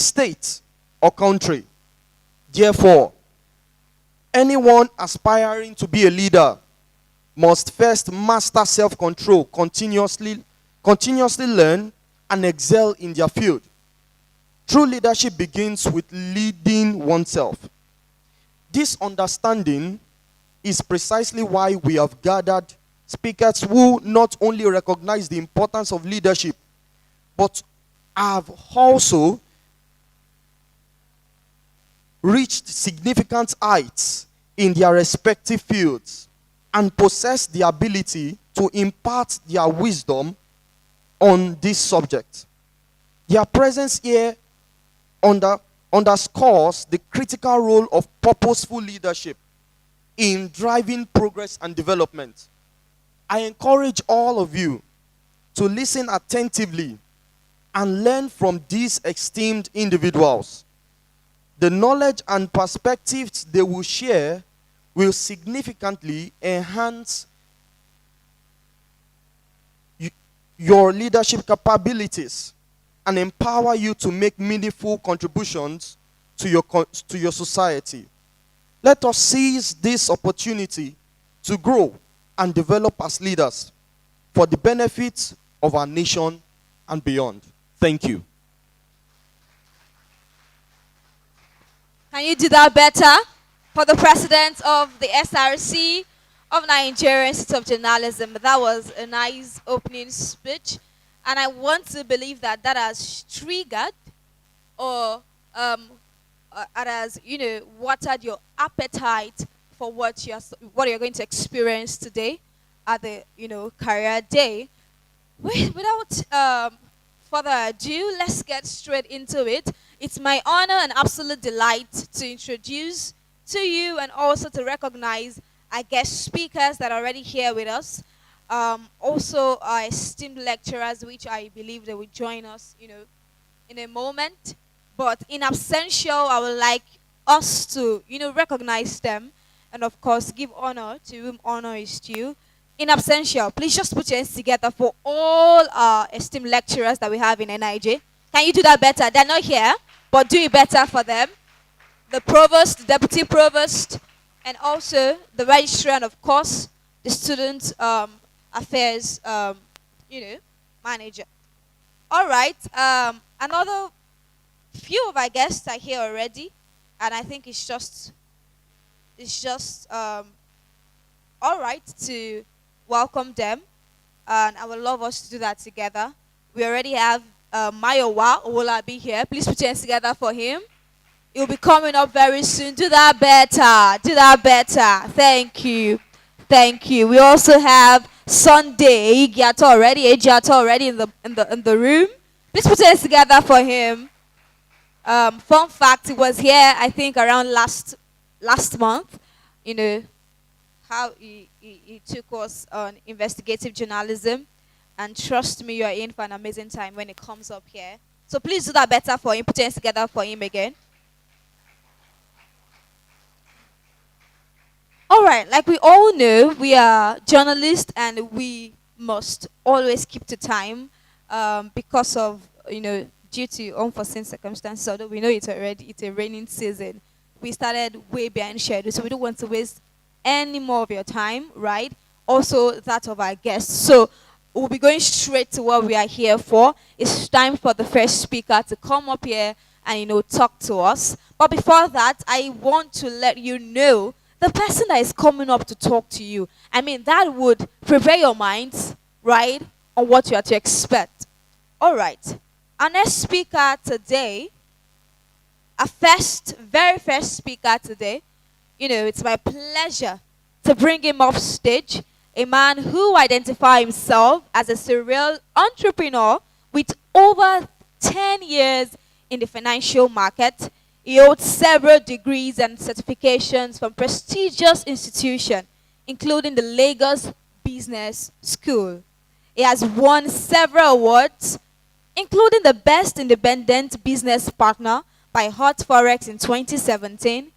state or country. Therefore, anyone aspiring to be a leader must first master self-control, continuously learn and excel in their field. True leadership begins with leading oneself. This understanding is precisely why we have gathered speakers who not only recognize the importance of leadership, but have also reached significant heights in their respective fields and possess the ability to impart their wisdom on this subject. Their presence here underscores the critical role of purposeful leadership in driving progress and development. I encourage all of you to listen attentively and learn from these esteemed individuals. The knowledge and perspectives they will share will significantly enhance your leadership capabilities and empower you to make meaningful contributions to your society. Let us seize this opportunity to grow and develop as leaders for the benefit of our nation and beyond. Thank you. Can you do that better for the president of the SRC of Nigeria Institute of Journalism? That was a nice opening speech, and I want to believe that that has triggered or has watered your appetite for what you're going to experience today at the career day. Without further ado, let's get straight into it. It's my honor and absolute delight to introduce to you and also to recognize our guest speakers that are already here with us. Also our esteemed lecturers, which I believe they will join us, in a moment. But in absentia, I would like us to, recognize them and of course give honor to whom honor is due. In absentia, please just put your hands together for all our esteemed lecturers that we have in NIJ. Can you do that better? They're not here, but do it better for them. The provost, the deputy provost, and also the registrar, and of course, the student affairs, manager. All right, another few of our guests are here already, and I think it's just all right to welcome them, and I would love us to do that together. We already have Mayowa Owolabi here. Please put your hands together for him. He'll be coming up very soon. Do that better. Do that better. Thank you. Thank you. We also have Sunday Igiato already in the room. Please put your hands together for him. Fun fact, he was here I think around last month. How he took us on investigative journalism, and trust me, you are in for an amazing time when it comes up here. So please do that better for him. Put your hands together for him again. All right, like we all know, we are journalists and we must always keep to time because of, due to unforeseen circumstances. Although we know it's a raining season. We started way behind schedule, so we don't want to waste any more of your time, right? Also that of our guests. So we'll be going straight to what we are here for. It's time for the first speaker to come up here and, talk to us. But before that, I want to let you know the person that is coming up to talk to you. That would prepare your minds, right, on what you are to expect. All right. Our next speaker today, very first speaker today, it's my pleasure to bring him off stage. A man who identifies himself as a serial entrepreneur with over 10 years in the financial market. He holds several degrees and certifications from prestigious institutions, including the Lagos Business School. He has won several awards, including the Best Independent Business Partner by Hot Forex in 2017.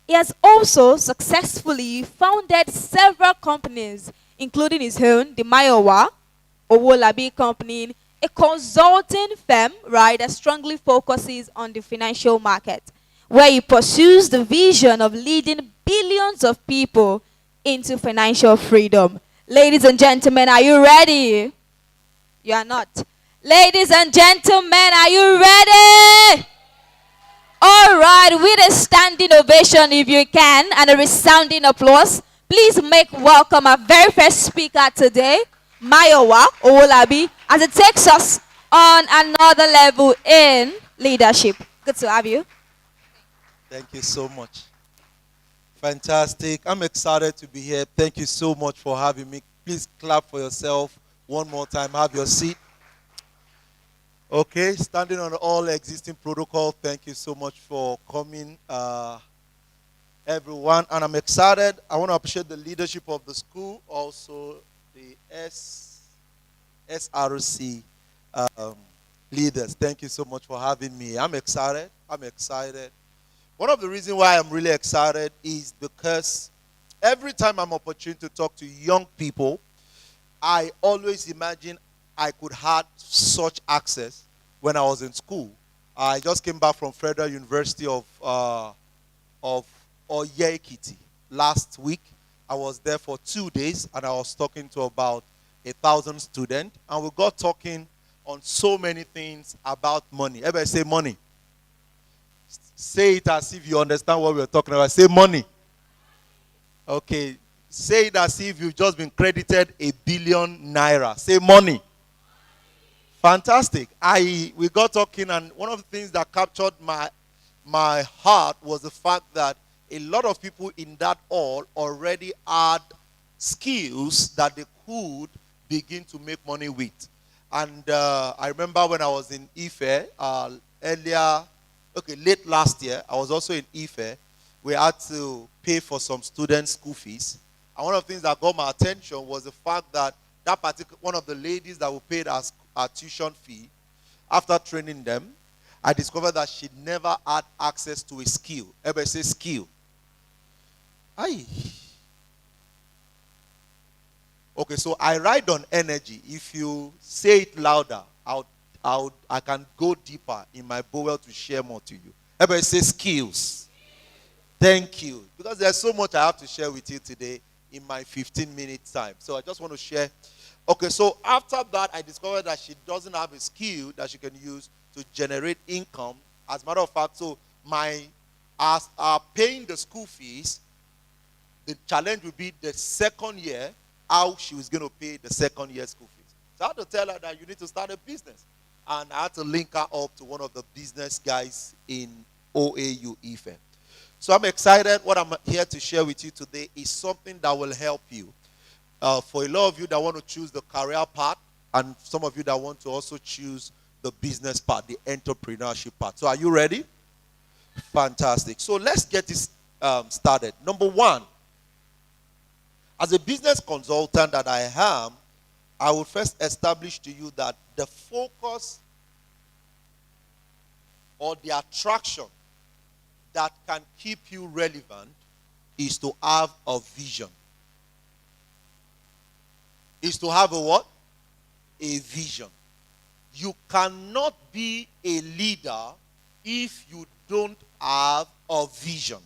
He has also successfully founded several companies, including his own, the Mayowa Owolabi Company, a consulting firm, right, that strongly focuses on the financial market, where it pursues the vision of leading billions of people into financial freedom. Ladies and gentlemen, are you ready? You are not. Ladies and gentlemen, are you ready? All right, with a standing ovation if you can and a resounding applause, please make welcome our very first speaker today, Mayowa Owolabi, as it takes us on another level in leadership. Good to have you. Thank you so much. Fantastic. I'm excited to be here. Thank you so much for having me. Please clap for yourself one more time. Have your seat. Okay, standing on all existing protocol. Thank you so much for coming, everyone. And I'm excited. I want to appreciate the leadership of the school, also the SRC leaders. Thank you so much for having me. I'm excited. One of the reasons why I'm really excited is because every time I'm opportune to talk to young people, I always imagine I could have such access when I was in school. I just came back from Federal University of Oye-Ekiti last week. I was there for 2 days and I was talking to about 1,000 students, and we got talking on so many things about money. Everybody say money. Say it as if you understand what we're talking about. Say money. Okay. Say it as if you've just been credited 1 billion naira. Say money. Fantastic. We got talking, and one of the things that captured my heart was the fact that a lot of people in that hall already had skills that they could begin to make money with. And I remember when I was in Ife late last year, I was also in Ife. We had to pay for some students' school fees. And one of the things that got my attention was the fact that one of the ladies that we paid as our tuition fee, after training them, I discovered that she never had access to a skill. Everybody say skill. Aye. Okay, so I ride on energy. If you say it louder, I can go deeper in my bowel to share more to you. Everybody say skills. Thank you. Because there's so much I have to share with you today in my 15-minute time. So I just want to share. Okay, so after that, I discovered that she doesn't have a skill that she can use to generate income. As a matter of fact, so as paying the school fees, the challenge would be the second year, how she was going to pay the second year school fees. So I had to tell her that you need to start a business. And I had to link her up to one of the business guys in OAU Ife. So I'm excited. What I'm here to share with you today is something that will help you. For a lot of you that want to choose the career path, and some of you that want to also choose the business part, the entrepreneurship part. So are you ready? Fantastic. So let's get this started. Number one, as a business consultant that I am, I will first establish to you that the focus or the attraction that can keep you relevant is to have a vision. Is to have a what? A vision. You cannot be a leader if you don't have a vision.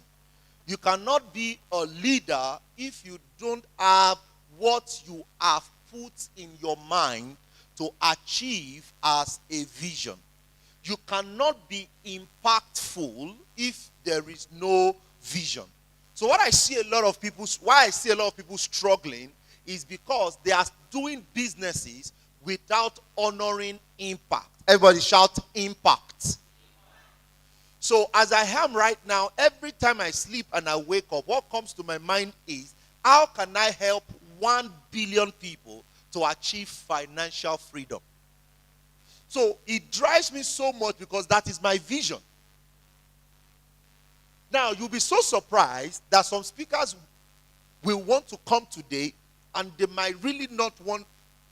You cannot be a leader if you don't have what you have put in your mind to achieve as a vision. You cannot be impactful if there is no vision. So why I see a lot of people struggling is because they are doing businesses without honoring impact. Everybody shout impact. So as I am right now, every time I sleep and I wake up, what comes to my mind is, how can I help 1 billion people to achieve financial freedom? So it drives me so much because that is my vision. Now, you'll be so surprised that some speakers will want to come today and they might really not want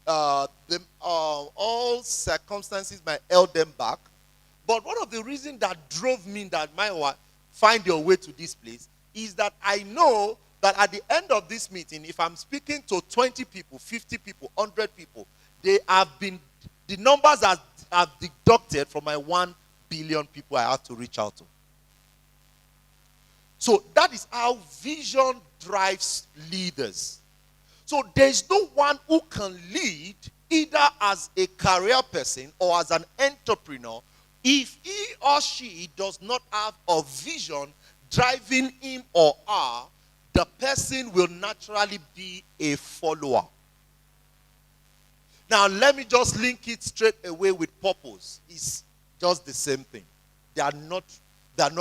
all circumstances might hold them back. But one of the reasons that drove me that find your way to this place is that I know that at the end of this meeting, if I'm speaking to 20 people, 50 people, 100 people, they have been The numbers are deducted from my 1 billion people I have to reach out to. So that is how vision drives leaders. So there's no one who can lead either as a career person or as an entrepreneur if he or she does not have a vision driving him or her. The person will naturally be a follower. Now let me just link it straight away with purpose. It's just the same thing. They are not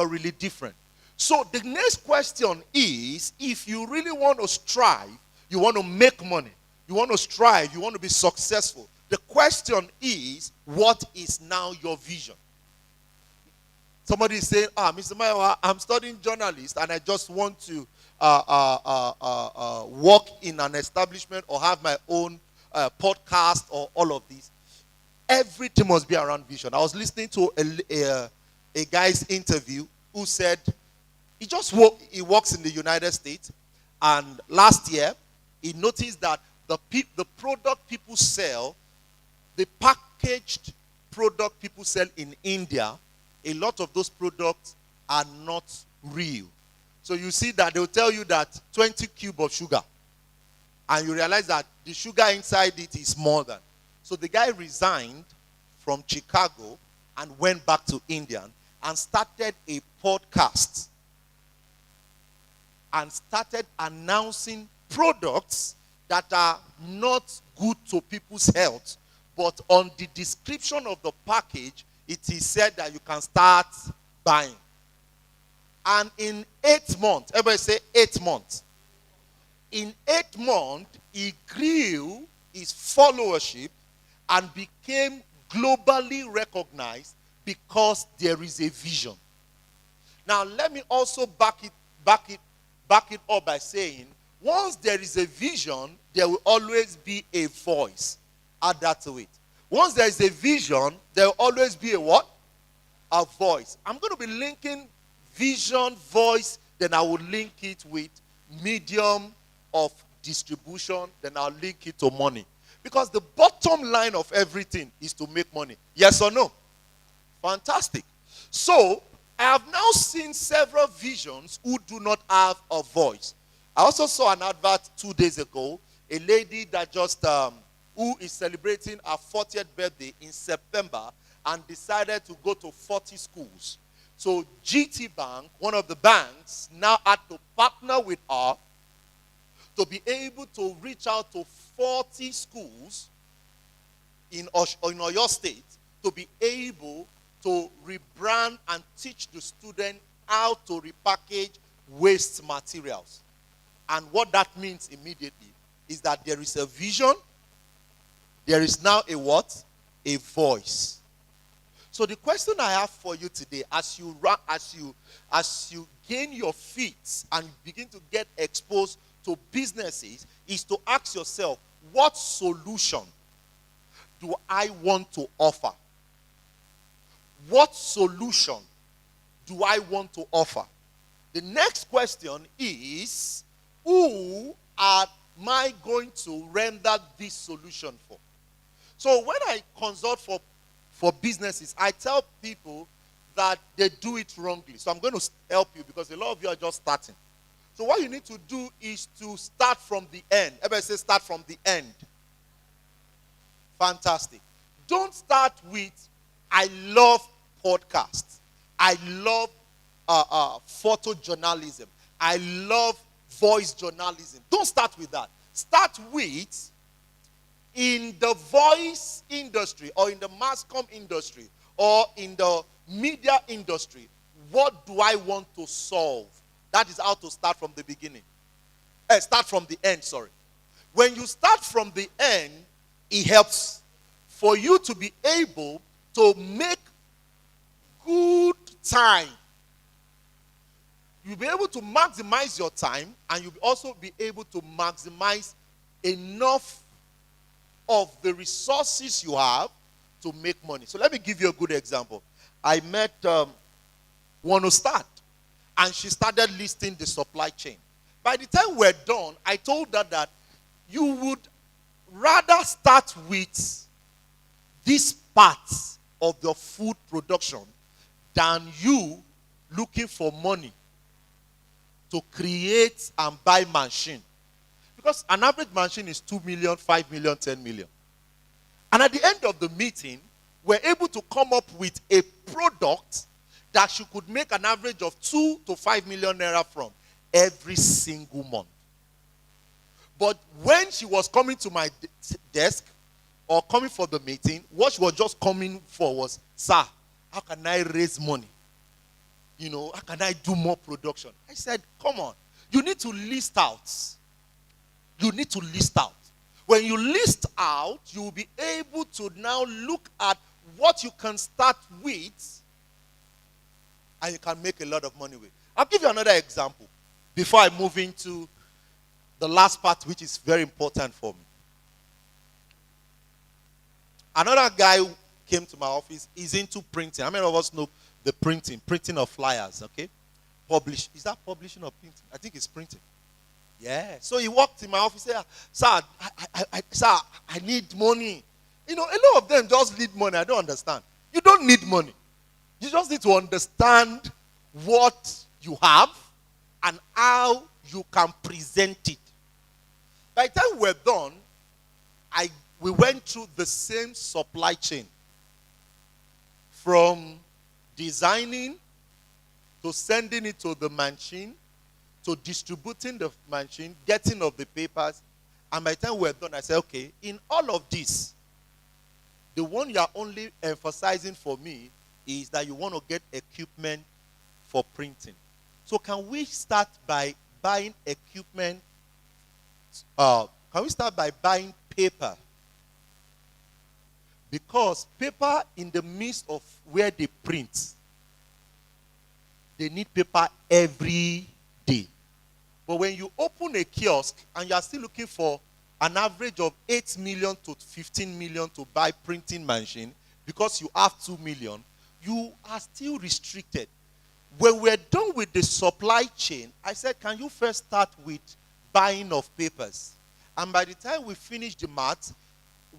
really different. So the next question is, if you really want to strive, you want to make money, you want to strive, you want to be successful, the question is, what is now your vision? Somebody is saying, Mr. Maiwa, I'm studying journalist and I just want to work in an establishment or have my own podcast or all of these. Everything must be around vision. I was listening to a guy's interview who said he works in the United States, and last year he noticed that the product people sell, the packaged product people sell in India, a lot of those products are not real. So you see that they'll tell you that 20 cubes of sugar, and you realize that the sugar inside it is more than. So the guy resigned from Chicago and went back to India and started a podcast and started announcing products that are not good to people's health, but on the description of the package, it is said that you can start buying. And in 8 months, everybody say 8 months. In 8 months, he grew his followership and became globally recognized because there is a vision. Now, let me also back it up by saying, once there is a vision, there will always be a voice. Add that to it. Once there is a vision, there will always be a what? A voice. I'm going to be linking vision, voice, then I will link it with medium of distribution, then I'll link it to money. Because the bottom line of everything is to make money. Yes or no? Fantastic. So, I have now seen several visions who do not have a voice. I also saw an advert 2 days ago, a lady that just, who is celebrating her 40th birthday in September and decided to go to 40 schools. So GT Bank, one of the banks, now had to partner with her to be able to reach out to 40 schools in Oyo State to be able to rebrand and teach the student how to repackage waste materials. And what that means immediately is that there is a vision, there is now a what? A voice. So the question I have for you today, as you gain your feet and begin to get exposed to businesses, is to ask yourself, what solution do I want to offer? What solution do I want to offer? The next question is, who am I going to render this solution for? So when I consult for businesses, I tell people that they do it wrongly. So I'm going to help you because a lot of you are just starting. So what you need to do is to start from the end. Everybody say start from the end. Fantastic. Don't start with, I love podcasts. I love photojournalism. I love voice journalism. Don't start with that. Start with, in the voice industry or in the mass comm industry or in the media industry, what do I want to solve? That is how to start from the beginning. Start from the end, sorry. When you start from the end, it helps for you to be able to make good time. You'll be able to maximize your time, and you'll also be able to maximize enough of the resources you have to make money. So let me give you a good example. I met one who started, and she started listing the supply chain. By the time we're done, I told her that you would rather start with this part of the food production than you looking for money to create and buy machine. Because an average machine is 2 million, 5 million, 10 million. And at the end of the meeting, we're able to come up with a product that she could make an average of 2 to 5 million naira from every single month. But when she was coming to my desk or coming for the meeting, what she was just coming for was, sir, how can I raise money? You know, how can I do more production? I said, come on, you need to list out. You need to list out. When you list out, you will be able to now look at what you can start with and you can make a lot of money with. I'll give you another example before I move into the last part, which is very important for me. Another guy who came to my office is into printing. How many of us know the printing of flyers, okay? Is that publishing or printing? I think it's printing. Yeah. So he walked in my office and said, sir, I need money. You know, a lot of them just need money. I don't understand. You don't need money. You just need to understand what you have and how you can present it. By the time we're done, we went through the same supply chain. From designing to sending it to the machine, to distributing the machine, getting of the papers. And by the time we're done, I said, okay, in all of this, the one you are only emphasizing for me is that you want to get equipment for printing. So can we start by buying equipment? Can we start by buying paper? Because paper in the midst of where they print, they need paper every day. But when you open a kiosk and you are still looking for an average of 8 million to 15 million to buy printing machine because you have 2 million, you are still restricted. When we're done with the supply chain, I said, can you first start with buying of papers? And by the time we finish the math,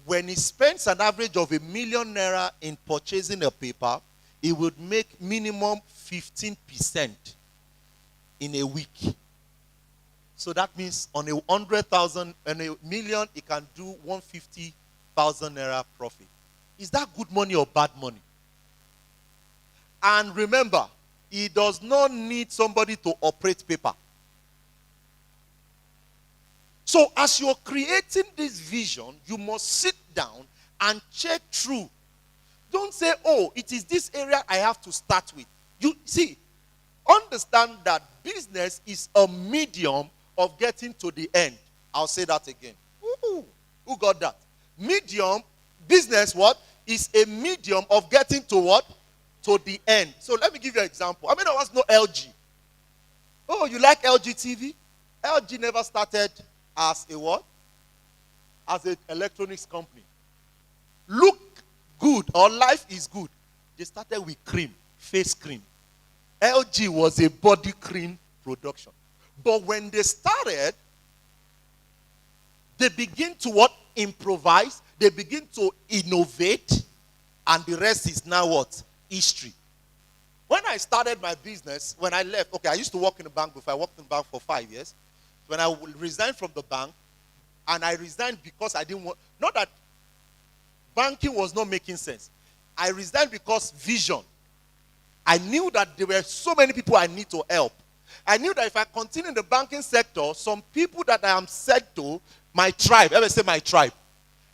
when he spends an average of 1 million naira in purchasing a paper, he would make minimum 15% in a week. So that means on 100,000 and 1 million, he can do 150,000 naira profit. Is that good money or bad money? And remember, he does not need somebody to operate paper. So as you're creating this vision, you must sit down and check through. Don't say, oh, it is this area I have to start with. You see, understand that business is a medium of getting to the end. I'll say that again. Ooh, who got that? Medium, business, what? Is a medium of getting to what? To the end. So let me give you an example. How many of us know LG? Oh, you like LG TV? LG never started as a what? As an electronics company. Look good or life is good. They started with cream, face cream. LG was a body cream production. But when they started, they begin to what? Improvise. They begin to innovate. And the rest is now what? History. When I started my business, when I left, okay, I used to work in the bank before. I worked in the bank for 5 years. When I resigned from the bank, and I resigned because I didn't want, not that banking was not making sense. I resigned because vision. I knew that there were so many people I need to help. I knew that if I continue in the banking sector, some people that I am said to, my tribe, ever say my tribe.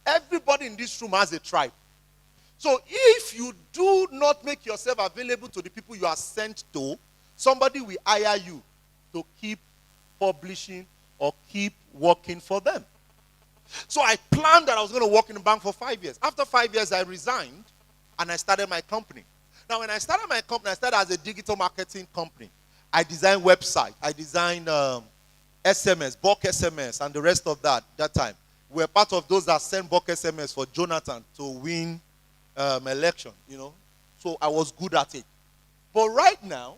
Everybody in this room has a tribe. So if you do not make yourself available to the people you are sent to, somebody will hire you to keep publishing or keep working for them. So I planned that I was going to work in the bank for 5 years. After 5 years, I resigned and I started my company. Now, when I started my company, I started as a digital marketing company. I designed website. I designed SMS, bulk SMS, and the rest of that time. We were part of those that sent bulk SMS for Jonathan to win election, you know. So I was good at it. But right now,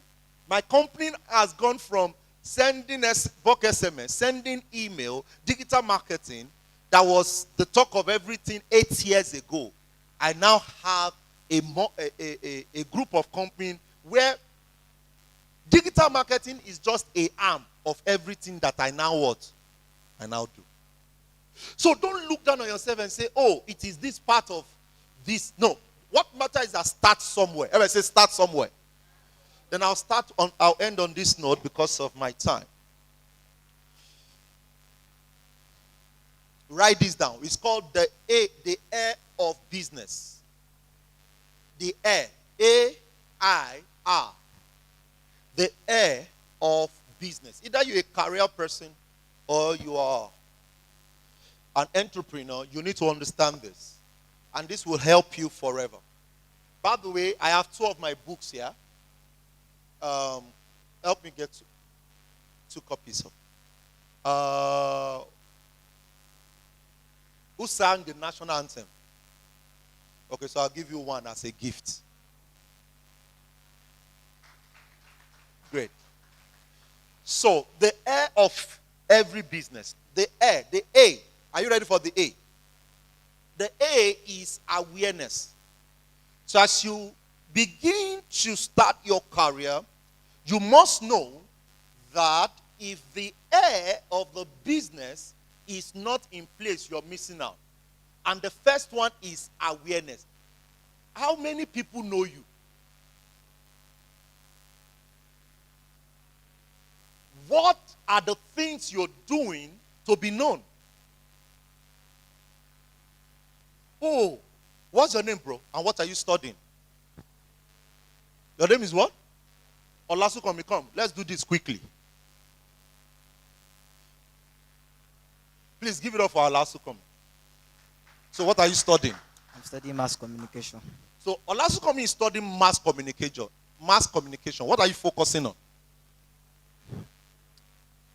my company has gone from sending bulk SMS, sending email, digital marketing, that was the talk of everything 8 years ago. I now have a group of companies where digital marketing is just a arm of everything that I now what? I now do. So don't look down on yourself and say, oh, it is this part of this. No. What matters is that start somewhere. Everybody say start somewhere. Then I'll end on this note because of my time. Write this down. It's called the air of business. The air. A-I-R. The air of business. Either you're a career person or you are an entrepreneur, you need to understand this. And this will help you forever. By the way, I have 2 of my books here. Help me get 2 copies of. Who sang the national anthem? Okay, so I'll give you one as a gift. Great. So, the air of every business. The A. Are you ready for the A? The A is awareness. So, as you begin to start your career, you must know that if the air of the business is not in place, you're missing out. And the first one is awareness. How many people know you? What are the things you're doing to be known? Oh, what's your name, bro? And what are you studying? Your name is what? Olasukomi, come. Let's do this quickly. Please give it up for Olasukomi. So what are you studying? I'm studying mass communication. So Olasukomi is studying mass communication. Mass communication. What are you focusing on?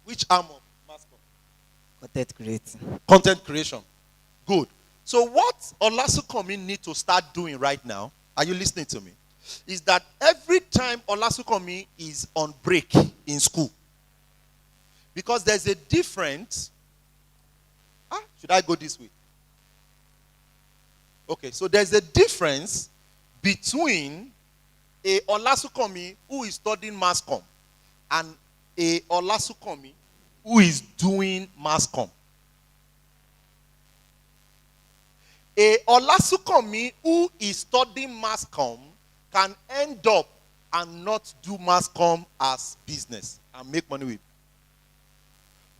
Which arm of mass communication? Content creating. Content creation. Good. So what Olasukomi need to start doing right now, are you listening to me? Is that every time Olasukomi is on break in school, because there's a difference. Should I go this way? Okay, so there's a difference between a Olasukomi who is studying mass comm and a Olasukomi who is doing mass comm. A Olasukomi who is studying mass comm can end up and not do mass comm as business and make money with.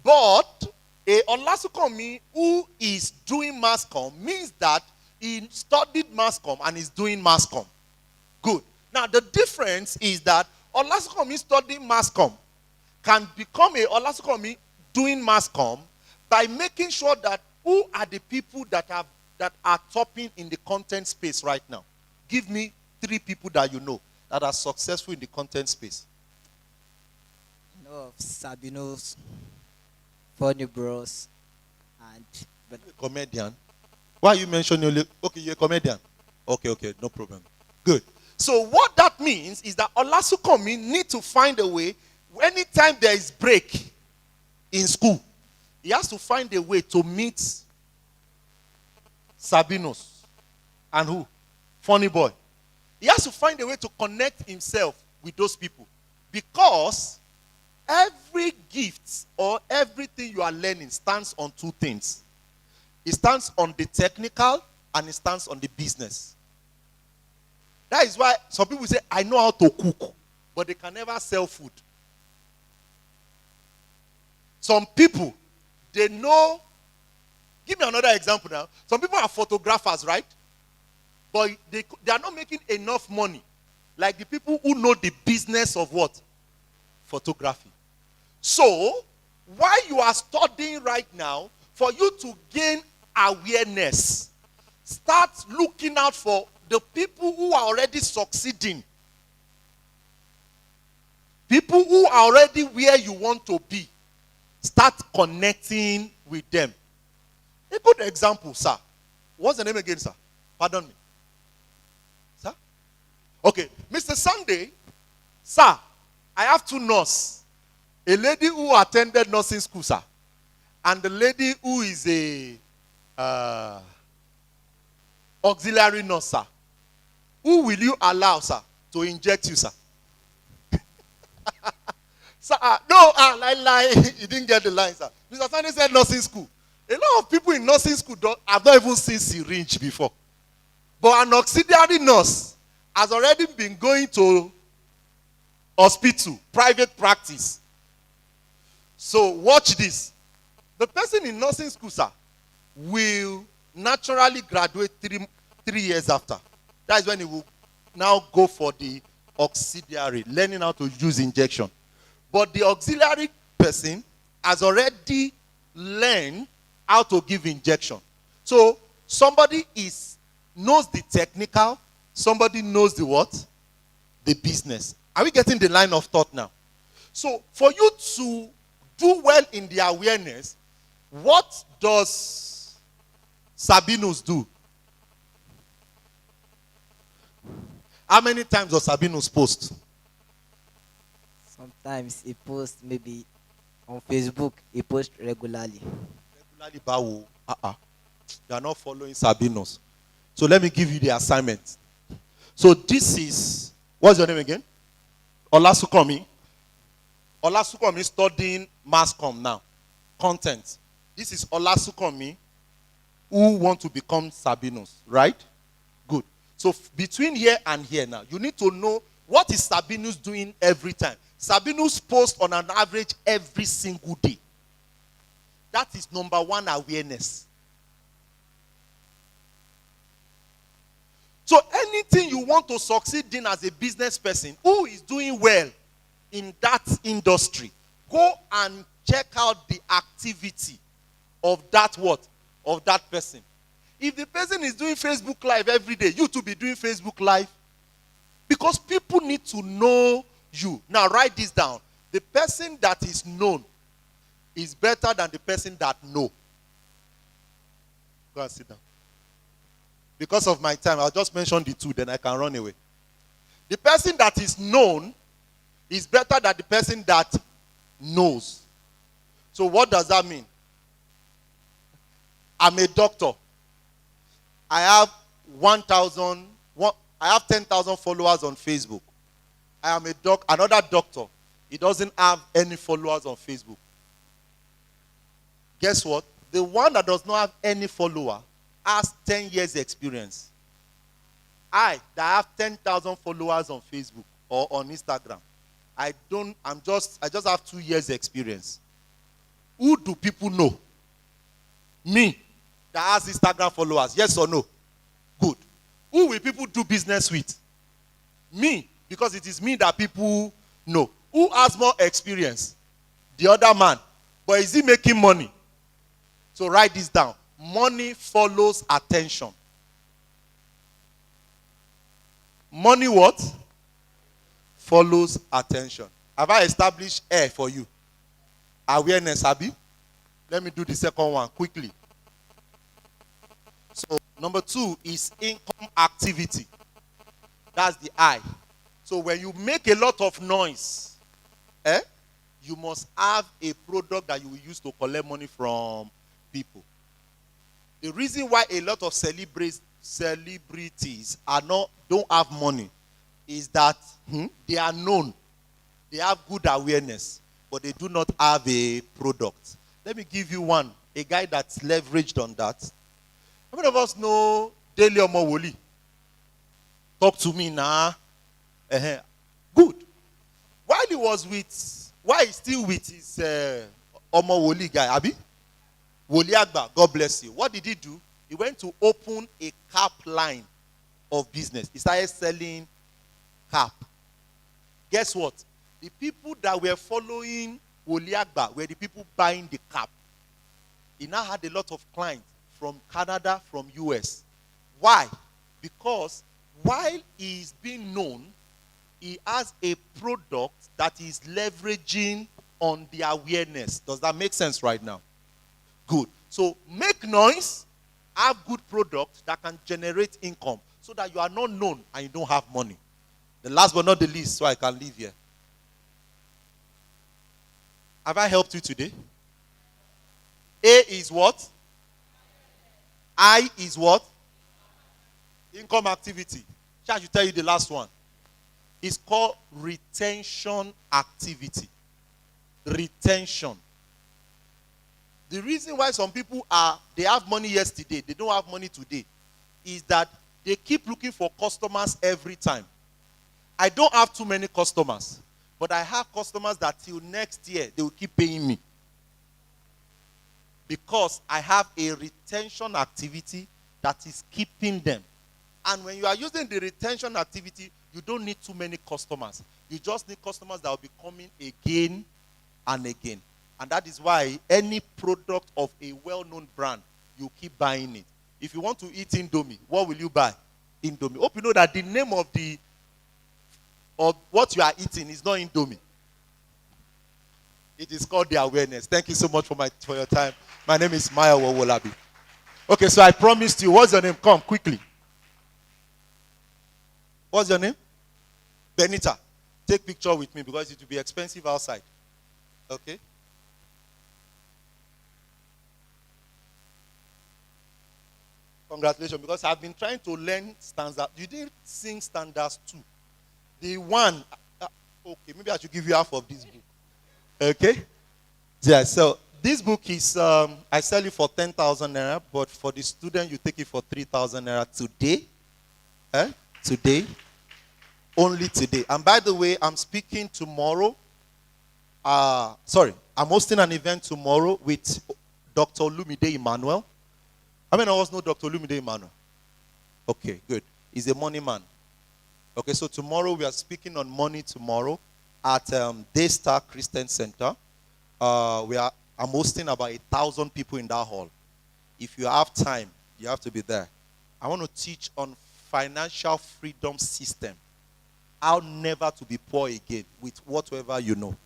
But a Olasukomi who is doing mass comm means that he studied mass comm and is doing mass comm. Good. Now the difference is that Olasukomi studying mass comm can become a Olasukomi doing mass comm by making sure that who are the people that are topping in the content space right now. Give me 3 people that you know that are successful in the content space. I know of Sabinos, Funny Bros, and You're a comedian. Why are you mentioning okay, you're a comedian. Okay, no problem. Good. So what that means is that Olasukomi need to find a way, anytime there is break in school, he has to find a way to meet Sabinos and who? Funny Boy. He has to find a way to connect himself with those people, because every gift or everything you are learning stands on 2 things. It stands on the technical and it stands on the business. That is why some people say, I know how to cook, but they can never sell food. Some people, they know. Give me another example now. Some people are photographers, right? But they are not making enough money like the people who know the business of what? Photography. So, while you are studying right now, for you to gain awareness, start looking out for the people who are already succeeding. People who are already where you want to be. Start connecting with them. A good example, sir. What's the name again, sir? Pardon me. Sir? Okay. Mr. Sunday, sir, I have 2 nurses. A lady who attended nursing school, sir. And the lady who is auxiliary nurse, sir. Who will you allow, sir, to inject you, sir? Sir, no, lie. You didn't get the line, sir. Mr. Sandy said nursing school. A lot of people in nursing school have not even seen syringe before. But an auxiliary nurse has already been going to hospital, private practice. So watch this. The person in nursing school, sir, will naturally graduate three years after. That is when he will now go for the auxiliary, learning how to use injection. But the auxiliary person has already learned how to give injection. So somebody knows the technical, somebody knows the what? The business. Are we getting the line of thought now? So for you to do well in the awareness, what does Sabinus do? How many times does Sabinus post? Sometimes he posts maybe on Facebook. He posts regularly. Regularly, Bawo. You are not following Sabinus. So let me give you the assignment. So this is, what's your name again? Olasukomi. Olasukomi studying mass comm now. Content. This is Olasukomi who want to become Sabinus, right? Good. So between here and here now, you need to know what is Sabinus doing every time. Sabinus posts on an average every single day. That is number one awareness. So anything you want to succeed in as a business person who is doing well in that industry, go and check out the activity of that what? Of that person. If the person is doing Facebook Live every day, you too be doing Facebook Live. Because people need to know you. Now write this down. The person that is known is better than the person that know. Go and sit down. Because of my time, I'll just mention the two, then I can run away. The person that is known is better than the person that knows. So what does that mean? I'm a doctor. I have 10,000 followers on Facebook. I am another doctor. He doesn't have any followers on Facebook. Guess what? The one that does not have any follower has 10 years experience. I have 10,000 followers on Facebook or on Instagram. I just have 2 years experience. Who do people know? Me, that has Instagram followers. Yes or no? Good. Who will people do business with? Me, because it is me that people know. Who has more experience? The other man. But is he making money? So write this down. Money follows attention. Money what? Follows attention. Have I established air for you? Awareness, Abi? Let me do the second one quickly. So number 2 is income activity. That's the I. So when you make a lot of noise, you must have a product that you will use to collect money from people. The reason why a lot of celebrities don't have money is that they are known. They have good awareness, but they do not have a product. Let me give you one. A guy that's leveraged on that. How many of us know Daily Omowoli? Talk to me now. Good. While he's still with his Omowoli guy, Abi? Woli Agba, God bless you. What did he do? He went to open a cap line of business. He started selling cap. Guess what? The people that were following Woli Agba were the people buying the cap. He now had a lot of clients from Canada, from US. Why? Because while he is being known, he has a product that is leveraging on the awareness. Does that make sense right now? Good. So make noise, have good product that can generate income so that you are not known and you don't have money. The last but not the least, so I can leave here. Have I helped you today? A is what? I is what? Income activity. I should tell you the last one. It's called retention activity. Retention. The reason why some people they have money yesterday, they don't have money today, is that they keep looking for customers every time. I don't have too many customers, but I have customers that till next year, they will keep paying me. Because I have a retention activity that is keeping them. And when you are using the retention activity, you don't need too many customers. You just need customers that will be coming again and again. And that is why any product of a well-known brand, you keep buying it. If you want to eat Indomie, what will you buy? Indomie. Hope you know that the name of what you are eating is not Indomie. It is called the awareness. Thank you so much for your time. My name is Maya Wawolabi. Okay, so I promised you. What's your name? Come, quickly. What's your name? Benita. Take picture with me because it will be expensive outside. Okay? Congratulations, because I've been trying to learn stanza. You didn't sing standards 2. The one, okay, maybe I should give you half of this book. Okay? Yeah, so this book is, I sell it for 10,000 naira, but for the student, you take it for 3,000 naira today. Today. Only today. And by the way, I'm speaking tomorrow. I'm hosting an event tomorrow with Dr. Lumide Emmanuel. How many of us know Dr. Lumide Emmanuel? Okay, good. He's a money man. Okay, so tomorrow we are speaking on money tomorrow at Daystar Christian Center. I'm hosting about 1,000 people in that hall. If you have time, you have to be there. I want to teach on financial freedom system. How never to be poor again with whatever you know.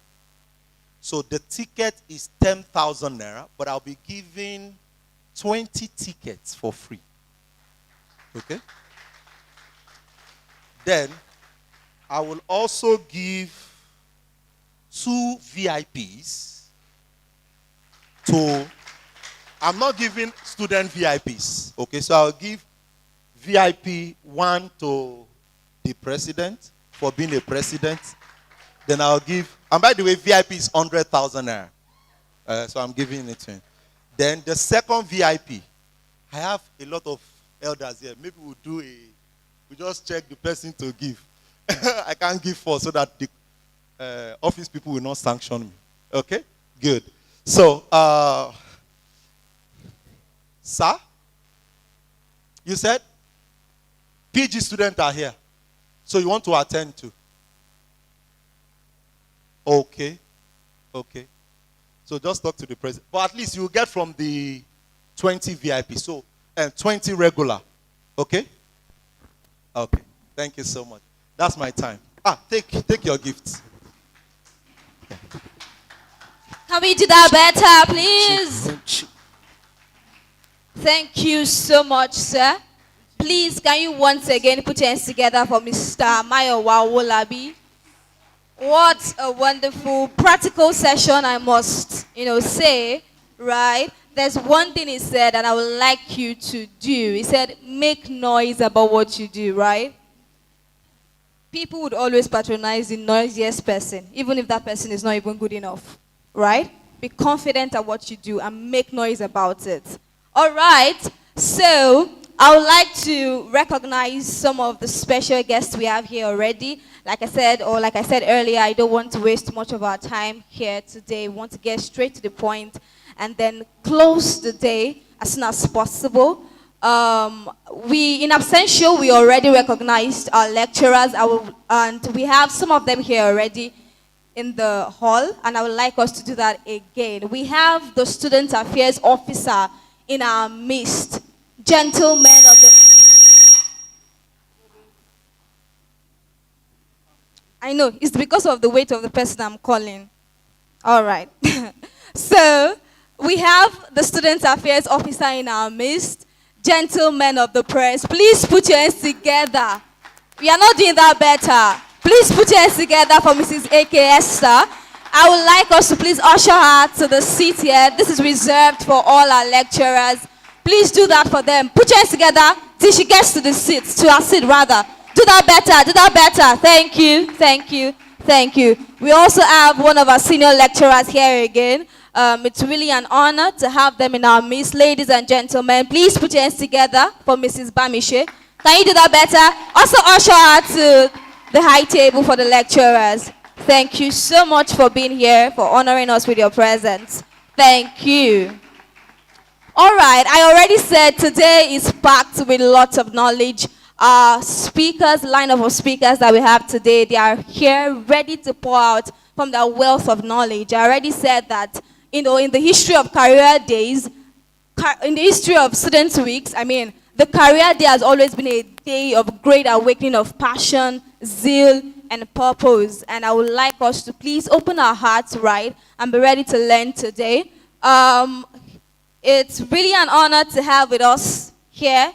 So the ticket is 10,000 naira, but I'll be giving 20 tickets for free. Okay? Then, I will also give 2 VIPs to, I'm not giving student VIPs. Okay, so I'll give VIP 1 to the president for being a president. Then I'll give, and by the way, VIP is 100,000 naira. So I'm giving it to him. Then the second VIP, I have a lot of elders here. Maybe we just check the person to give. I can't give 4 so that the office people will not sanction me. Okay? Good. So, sir, you said PG students are here. So you want to attend to? Okay. Okay. So just talk to the president. But at least you will get from the 20 VIP. So 20 regular. Okay? Okay. Thank you so much. That's my time. Take your gifts. Can we do that better, please? Thank you so much, sir. Please, can you once again put your hands together for Mr. Mayowa Wolabi? What a wonderful practical session, I must, say, right? There's one thing he said, and I would like you to do. He said, make noise about what you do, right? People would always patronize the noisiest person, even if that person is not even good enough, right? Be confident at what you do and make noise about it. All right, so I would like to recognize some of the special guests we have here already. Like I said earlier, I don't want to waste much of our time here today. We want to get straight to the point and then close the day as soon as possible. In absentia, we already recognized our lecturers, and we have some of them here already in the hall, and I would like us to do that again. We have the Student Affairs Officer in our midst, gentlemen of the... I know, it's because of the weight of the person I'm calling. All right. So, we have the Student Affairs Officer in our midst, gentlemen of the press. Please put your hands together. We are not doing that better. Please put your hands together for Mrs. A.K. Esther. I would like us to please usher her to the seat here. This is reserved for all our lecturers. Please do that for them. Put your hands together. till she gets to the seat, to her seat rather. Do that better, do that better. Thank you, thank you, thank you. We also have one of our senior lecturers here again. It's really an honor to have them in our midst. Ladies and gentlemen, please put your hands together for Mrs. Bamishe. Can you do that better? Also usher her to the high table for the lecturers. Thank you so much for being here, for honoring us with your presence. Thank you. All right, I already said today is packed with lots of knowledge. Speakers, lineup of speakers that we have today, they are here ready to pour out from their wealth of knowledge. I already said that, in the history of career days, in the history of students' weeks, the career day has always been a day of great awakening of passion, zeal, and purpose. And I would like us to please open our hearts, right, and be ready to learn today. It's really an honor to have with us here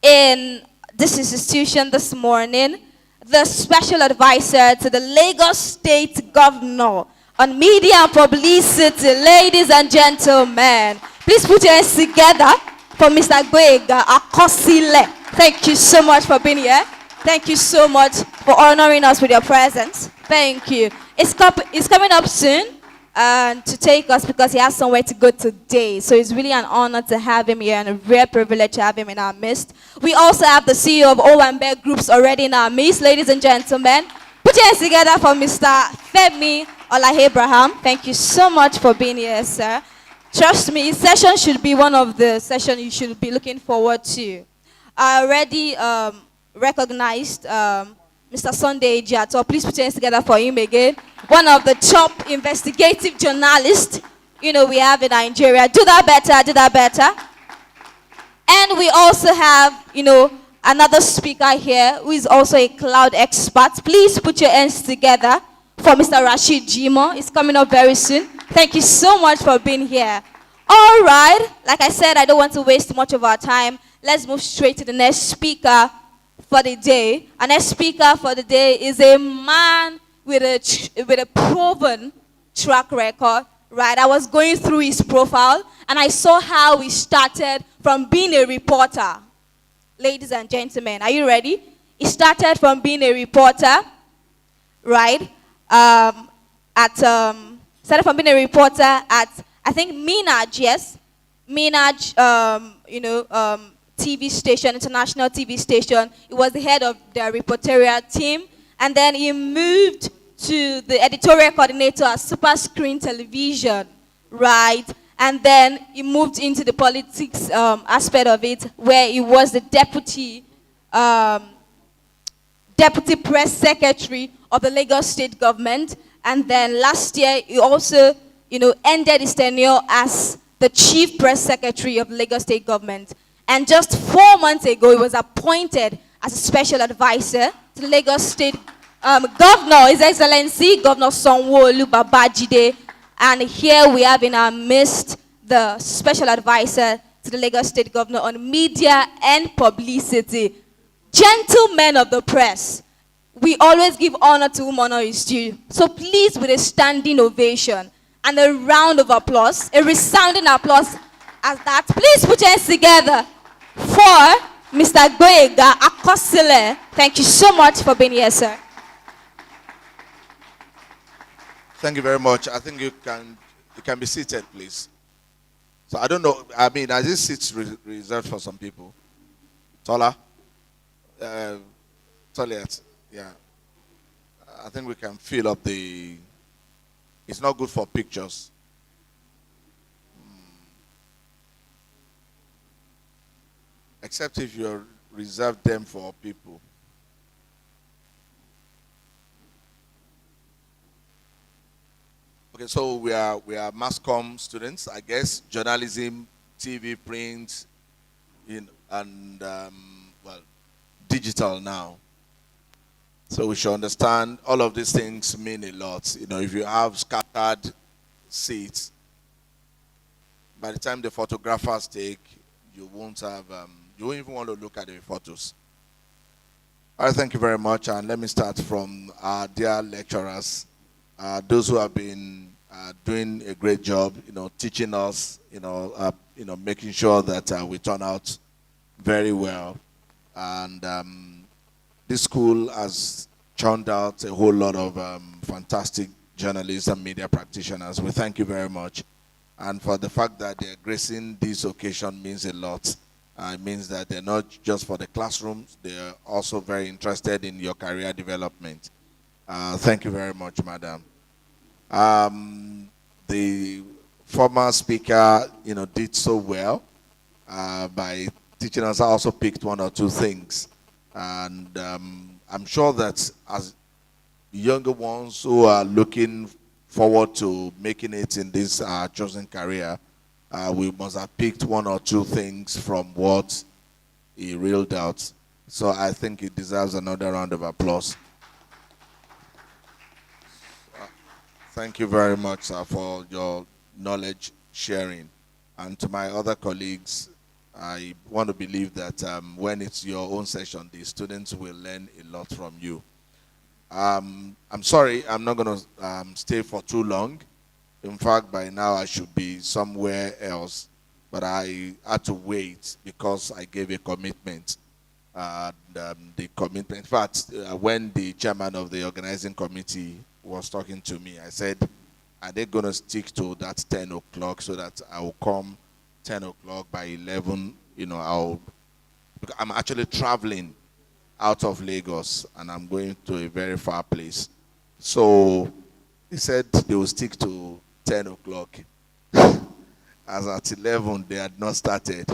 in this institution this morning the special advisor to the Lagos State Governor on Media and Publicity. Ladies and gentlemen, please put your hands together for Mr. Goega Akosile. Thank you so much for being here. Thank you so much for honoring us with your presence. Thank you. It's coming up soon to take us because he has somewhere to go today. So it's really an honor to have him here and a rare privilege to have him in our midst. We also have the CEO of Owambe Groups already in our midst. Ladies and gentlemen, put your hands together for Mr. Femi Olahebraham. Thank you so much for being here, sir. Trust me, this session should be one of the sessions you should be looking forward to. I already recognized Mr. Sunday Ejiato. Please put your hands together for him again. One of the top investigative journalists, we have in Nigeria. Do that better, do that better. And we also have, another speaker here who is also a cloud expert. Please put your hands together for Mr. Rashid Jimo. He's coming up very soon. Thank you so much for being here. All right. Like I said, I don't want to waste much of our time. Let's move straight to the next speaker for the day. Our next speaker for the day is a man with a proven track record. Right. I was going through his profile and I saw how he started from being a reporter. Ladies and gentlemen, are you ready? He started from being a reporter, right? Started from being a reporter at, I think, NIJ, yes. NIJ, TV station, international TV station. He was the head of their reporterial team. And then he moved to the editorial coordinator at Super Screen Television, right? And then he moved into the politics aspect of it, where he was the deputy press secretary of the Lagos State government. And then last year, he also, ended his tenure as the chief press secretary of the Lagos State government. And just 4 months ago, he was appointed as a special advisor to the Lagos State Governor, His Excellency Governor Sanwo-Olu Babajide. And here we have in our midst the special advisor to the Lagos State Governor on Media and Publicity. Gentlemen of the press, we always give honor to whom honor is due. So please, with a standing ovation and a round of applause, a resounding applause as that, please put your hands together for Mr. Goega Akosile. Thank you so much for being here, sir. Thank you very much. I think you can be seated, please. So I don't know. Are these seats reserved for some people? Tola? Toilet. Yeah. I think we can fill up the... It's not good for pictures. Except if you reserve them for people. Okay, so we are mass comm students, I guess, journalism, TV, print, and digital now. So we should understand all of these things mean a lot. If you have scattered seats, by the time the photographers take, you won't even want to look at the photos. All right, thank you very much. And let me start from our dear lecturers, those who have been doing a great job, teaching us, making sure that we turn out very well. And this school has churned out a whole lot of fantastic journalists and media practitioners. We thank you very much. And for the fact that they're gracing this occasion means a lot. It means that they're not just for the classrooms, they're also very interested in your career development. Thank you very much, madam. The former speaker, did so well by teaching us. I also picked one or two things. And I'm sure that as younger ones who are looking forward to making it in this chosen career, we must have picked one or two things from what he reeled out. So I think it deserves another round of applause. Thank you very much, sir, for your knowledge sharing. And to my other colleagues, I want to believe that when it's your own session, the students will learn a lot from you. I'm sorry, I'm not going to stay for too long. In fact, by now I should be somewhere else, but I had to wait because I gave a commitment. The commitment, in fact, when the chairman of the organizing committee was talking to me, I said, are they going to stick to that 10 o'clock so that I will come 10 o'clock by 11? I'm actually traveling out of Lagos and I'm going to a very far place. So he said they will stick to 10 o'clock. As at 11, they had not started.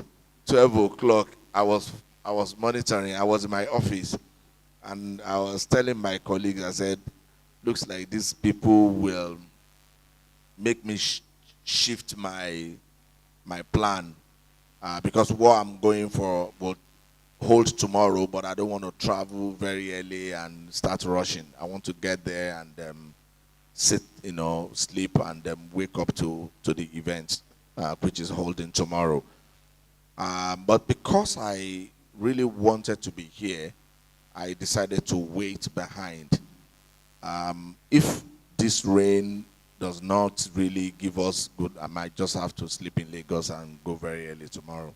12 o'clock, I was monitoring. I was in my office and I was telling my colleagues, I said, looks like these people will make me shift my plan because what I'm going for will hold tomorrow, but I don't want to travel very early and start rushing. I want to get there and sit, sleep and wake up to the event, which is holding tomorrow. But because I really wanted to be here, I decided to wait behind. If this rain does not really give us good, I might just have to sleep in Lagos and go very early tomorrow.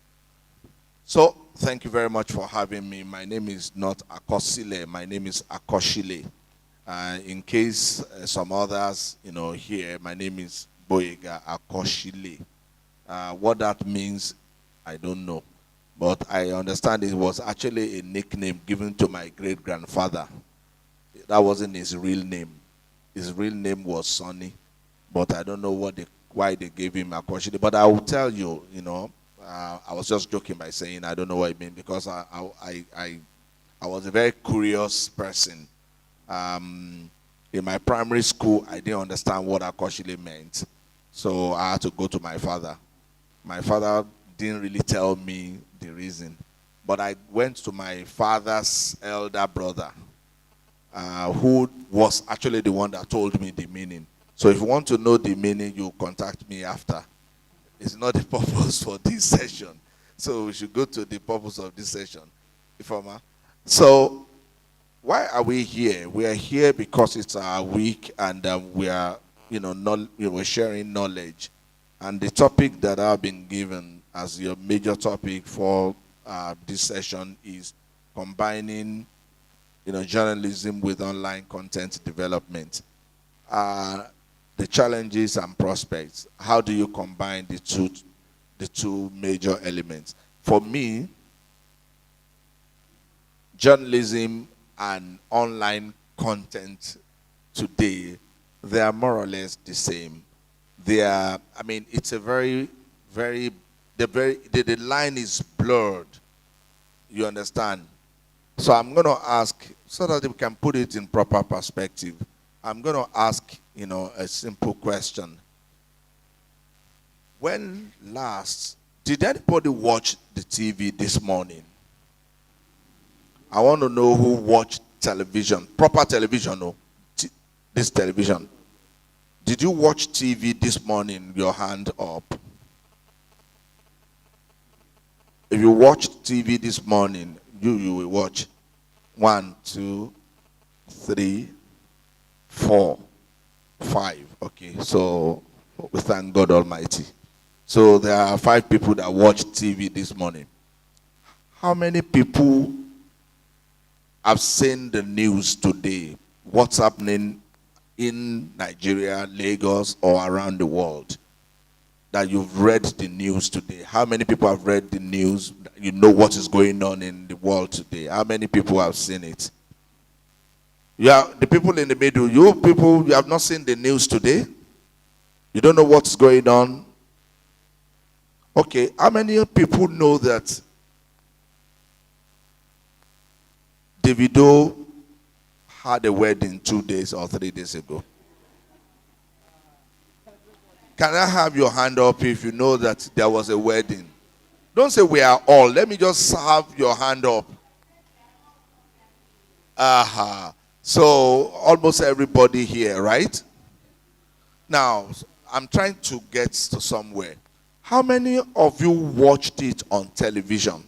So thank you very much for having me. My name is not Akosile, my name is Akoshile. In case some others, here, my name is Boyega Akoshile. What that means, I don't know. But I understand it was actually a nickname given to my great-grandfather. That wasn't his real name. His real name was Sonny. But I don't know why they gave him Akoshile. But I will tell you, I was just joking by saying I don't know what it means because I was a very curious person. In my primary school, I didn't understand what Akoshile meant. So I had to go to my father. My father didn't really tell me the reason. But I went to my father's elder brother, who was actually the one that told me the meaning. So if you want to know the meaning, you contact me after. It's not the purpose for this session. So we should go to the purpose of this session. Ifeoma. So why are we here? We are here because it's our week and we are, we're sharing knowledge. And the topic that I've been given as your major topic for this session is combining, journalism with online content development. The challenges and prospects. How do you combine the two major elements? For me, journalism and online content today, they are more or less the same. It's a the line is blurred. You understand? So I'm going to ask, so that we can put it in proper perspective, I'm going to ask, a simple question. When last, did anybody watch the TV this morning? I want to know who watched television, proper television, no, this television. Did you watch TV this morning? Your hand up. If you watched TV this morning, you will watch 1, 2, 3, 4, 5. Okay, so we thank God Almighty. So there are 5 people that watched TV this morning. How many people have seen the news today, what's happening in Nigeria, Lagos, or around the world? That you've read the news today. How many people have read the news? You know what is going on in the world today. How many people have seen it? Yeah, the people in the middle, you people, you have not seen the news today? You don't know what's going on? Okay, how many people know that Davido had a wedding 2 days or 3 days ago? Can I have your hand up if you know that there was a wedding? Don't say we are all. Let me just have your hand up. Aha. So almost everybody here, right? Now, I'm trying to get to somewhere. How many of you watched it on television?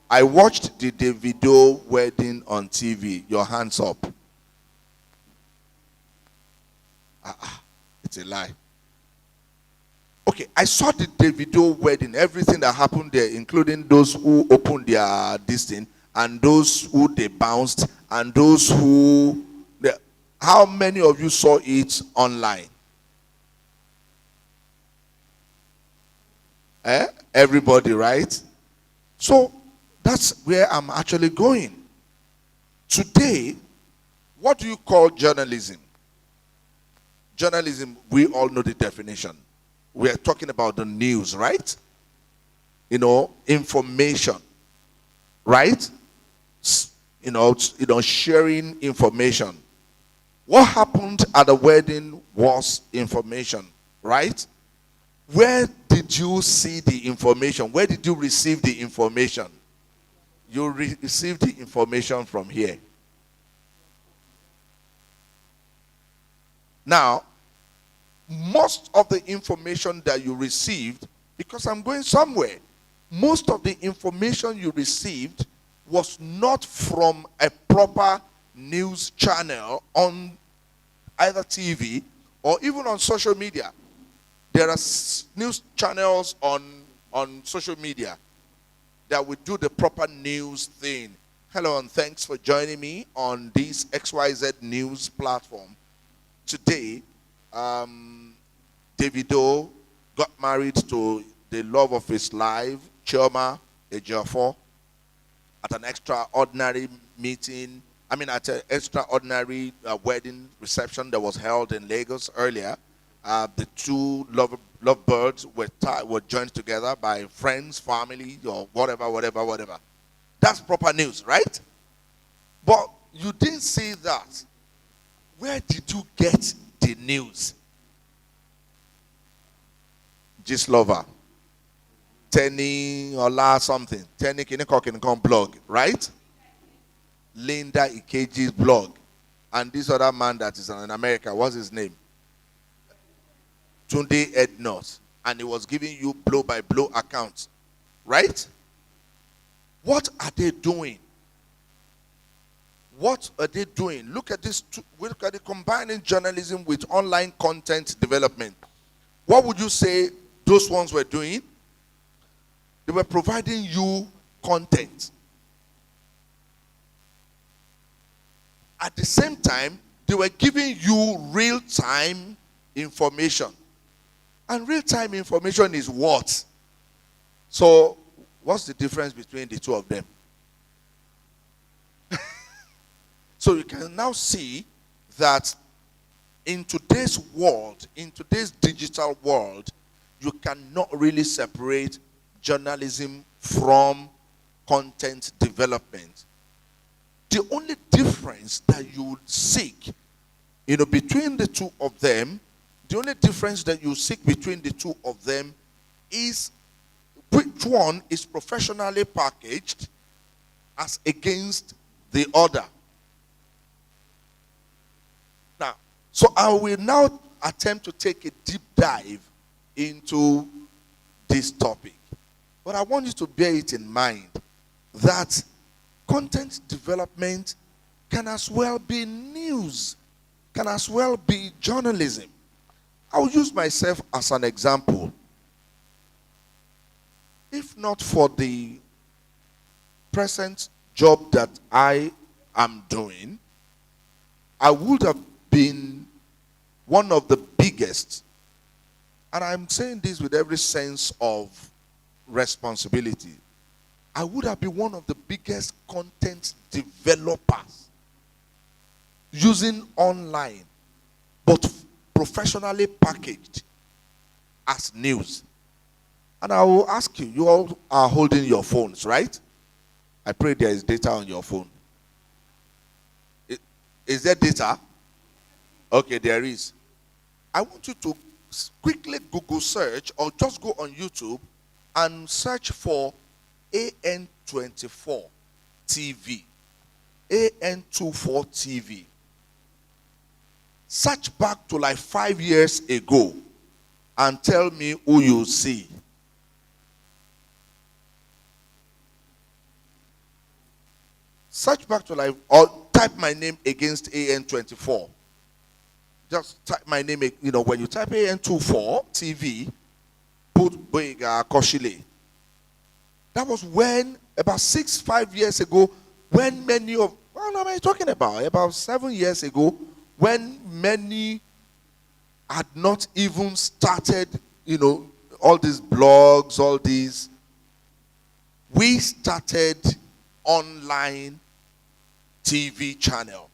I watched the Davido wedding on TV. Your hands up. It's a lie. Okay, I saw the Davido wedding, everything that happened there, including those who opened their this thing, and those who they bounced, and those who... How many of you saw it online? Everybody, right? So, that's where I'm actually going. Today, what do you call journalism? Journalism, we all know the definition. We are talking about the news, right? You know, information, right? You know, sharing information. What happened at the wedding was information, right? Where did you see the information? Where did you receive the information? You received the information from here. Now, most of the information that you received, because I'm going somewhere, most of the information you received was not from a proper news channel on either TV or even on social media. There are news channels on social media that will do the proper news thing. Hello and thanks for joining me on this XYZ news platform. Today, Davido got married to the love of his life, Chioma Ejiofor, at an extraordinary meeting. At an extraordinary wedding reception that was held in Lagos earlier. The two lovebirds were joined together by friends, family, or whatever. That's proper news, right? But you didn't see that. Where did you get the news? Gist lover. Tenny Ola something. Tenny Kinikok blog, right? Linda Ikeji's blog. And this other man that is in America, what's his name? Tunde Ednos. And he was giving you blow-by-blow accounts. Right? What are they doing? What are they doing? Look at this. Look at the combining journalism with online content development. What would you say those ones were doing? They were providing you content. At the same time, they were giving you real-time information. And real-time information is what? So, what's the difference between the two of them? So you can now see that in today's world, in today's digital world, you cannot really separate journalism from content development. The only difference that you would seek, between the two of them, the only difference that you seek between the two of them is which one is professionally packaged as against the other. Now, so I will now attempt to take a deep dive into this topic. But I want you to bear it in mind that content development can as well be news, can as well be journalism. I'll use myself as an example. If not for the present job that I am doing, I would have been one of the biggest, and I'm saying this with every sense of responsibility, I would have been one of the biggest content developers using online, but professionally packaged as news. And I will ask you, you all are holding your phones, right? I pray there is data on your phone. Is there data? Okay, there is. I want you to quickly Google search or just go on YouTube and search for AN24 TV. AN24 TV. Search back to like 5 years ago and tell me who you see. Search back to like, or type my name against AN24. Just type my name, when you type AN24 TV, put Boyega Koshile. That was when, about 5 years ago, when many of, what am I talking about? About 7 years ago, when many had not even started, all these blogs, all these, we started online TV channel.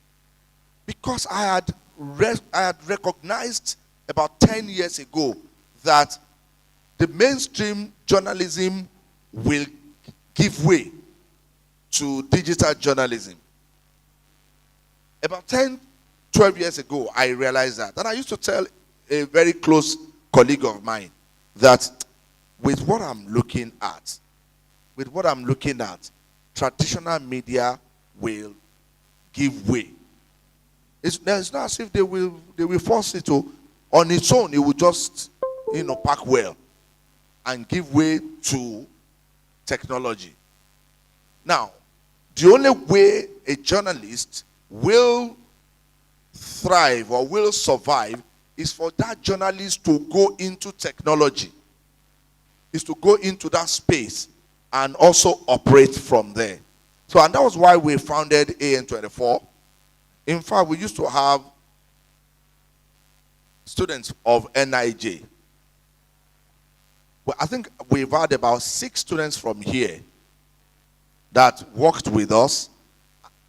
Because I had recognized about 10 years ago that the mainstream journalism will give way to digital journalism. About 10, 12 years ago, I realized that. And I used to tell a very close colleague of mine that with what I'm looking at, traditional media will give way. It's not as if they will force it to. On its own, it will just, pack well and give way to technology. Now, the only way a journalist will thrive or will survive is for that journalist to go into technology, is to go into that space and also operate from there. So, and that was why we founded AN24. In fact, we used to have students of NIJ. Well, I think we've had about 6 students from here that worked with us,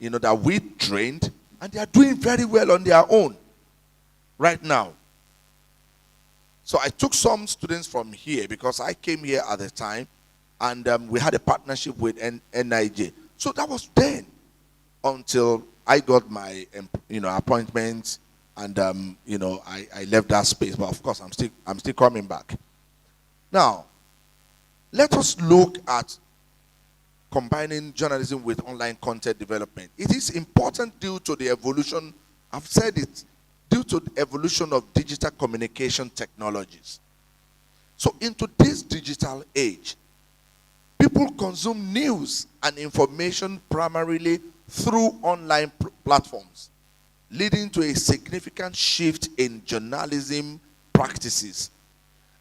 that we trained, and they are doing very well on their own right now. So I took some students from here because I came here at the time, and we had a partnership with NIJ. So that was then until I got my appointment, and I left that space. But of course, I'm still coming back. Now, let us look at combining journalism with online content development. It is important due to the evolution, I've said it, due to the evolution of digital communication technologies. So into this digital age, people consume news and information primarily through online platforms, leading to a significant shift in journalism practices.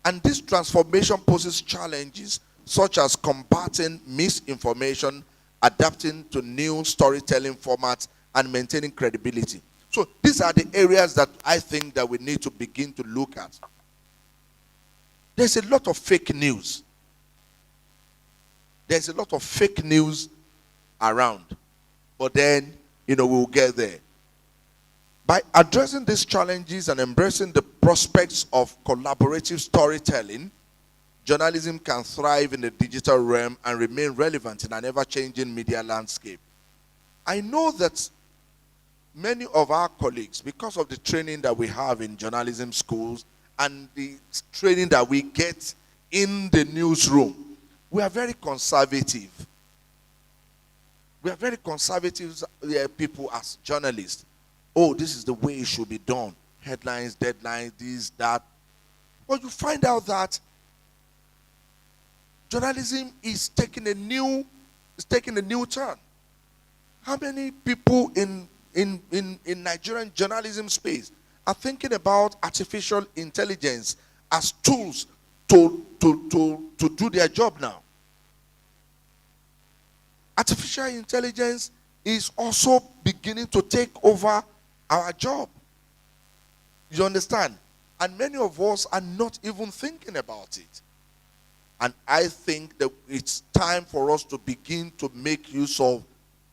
And this transformation poses challenges such as combating misinformation, adapting to new storytelling formats, and maintaining credibility. So these are the areas that I think that we need to begin to look at. There's a lot of fake news. There's a lot of fake news around. But then, we'll get there. By addressing these challenges and embracing the prospects of collaborative storytelling, journalism can thrive in the digital realm and remain relevant in an ever-changing media landscape. I know that many of our colleagues, because of the training that we have in journalism schools and the training that we get in the newsroom, we are very conservative. We are very conservative people as journalists. Oh, this is the way it should be done. Headlines, deadlines, this, that. But you find out that journalism is taking a new turn. How many people in Nigerian journalism space are thinking about artificial intelligence as tools to do their job now? Artificial intelligence is also beginning to take over our job. You understand? And many of us are not even thinking about it. And I think that it's time for us to begin to make use of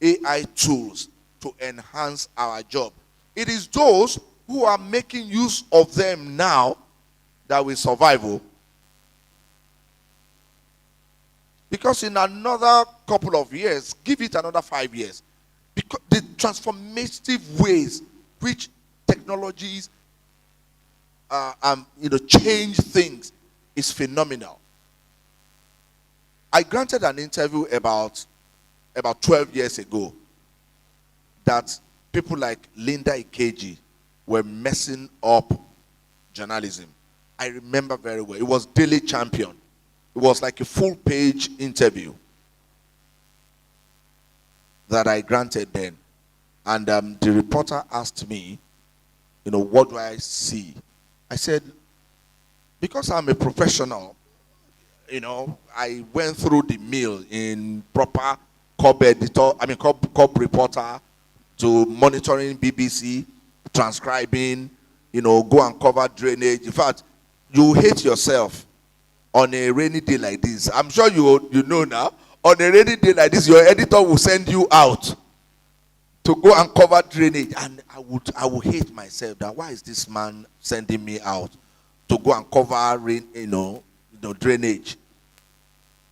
AI tools to enhance our job. It is those who are making use of them now that will survive. Because in another couple of years, give it another 5 years, because the transformative ways which technologies change things is phenomenal. I granted an interview about 12 years ago that people like Linda Ikeji were messing up journalism. I remember very well. It was Daily Champion. It was like a full-page interview that I granted then. And the reporter asked me, what do I see? I said, because I'm a professional, I went through the mill in proper cub editor, cub reporter, to monitoring BBC, transcribing, go and cover drainage. In fact, you hate yourself on a rainy day like this. I'm sure you know now. On a rainy day like this, your editor will send you out to go and cover drainage, and I would hate myself that why is this man sending me out to go and cover drainage?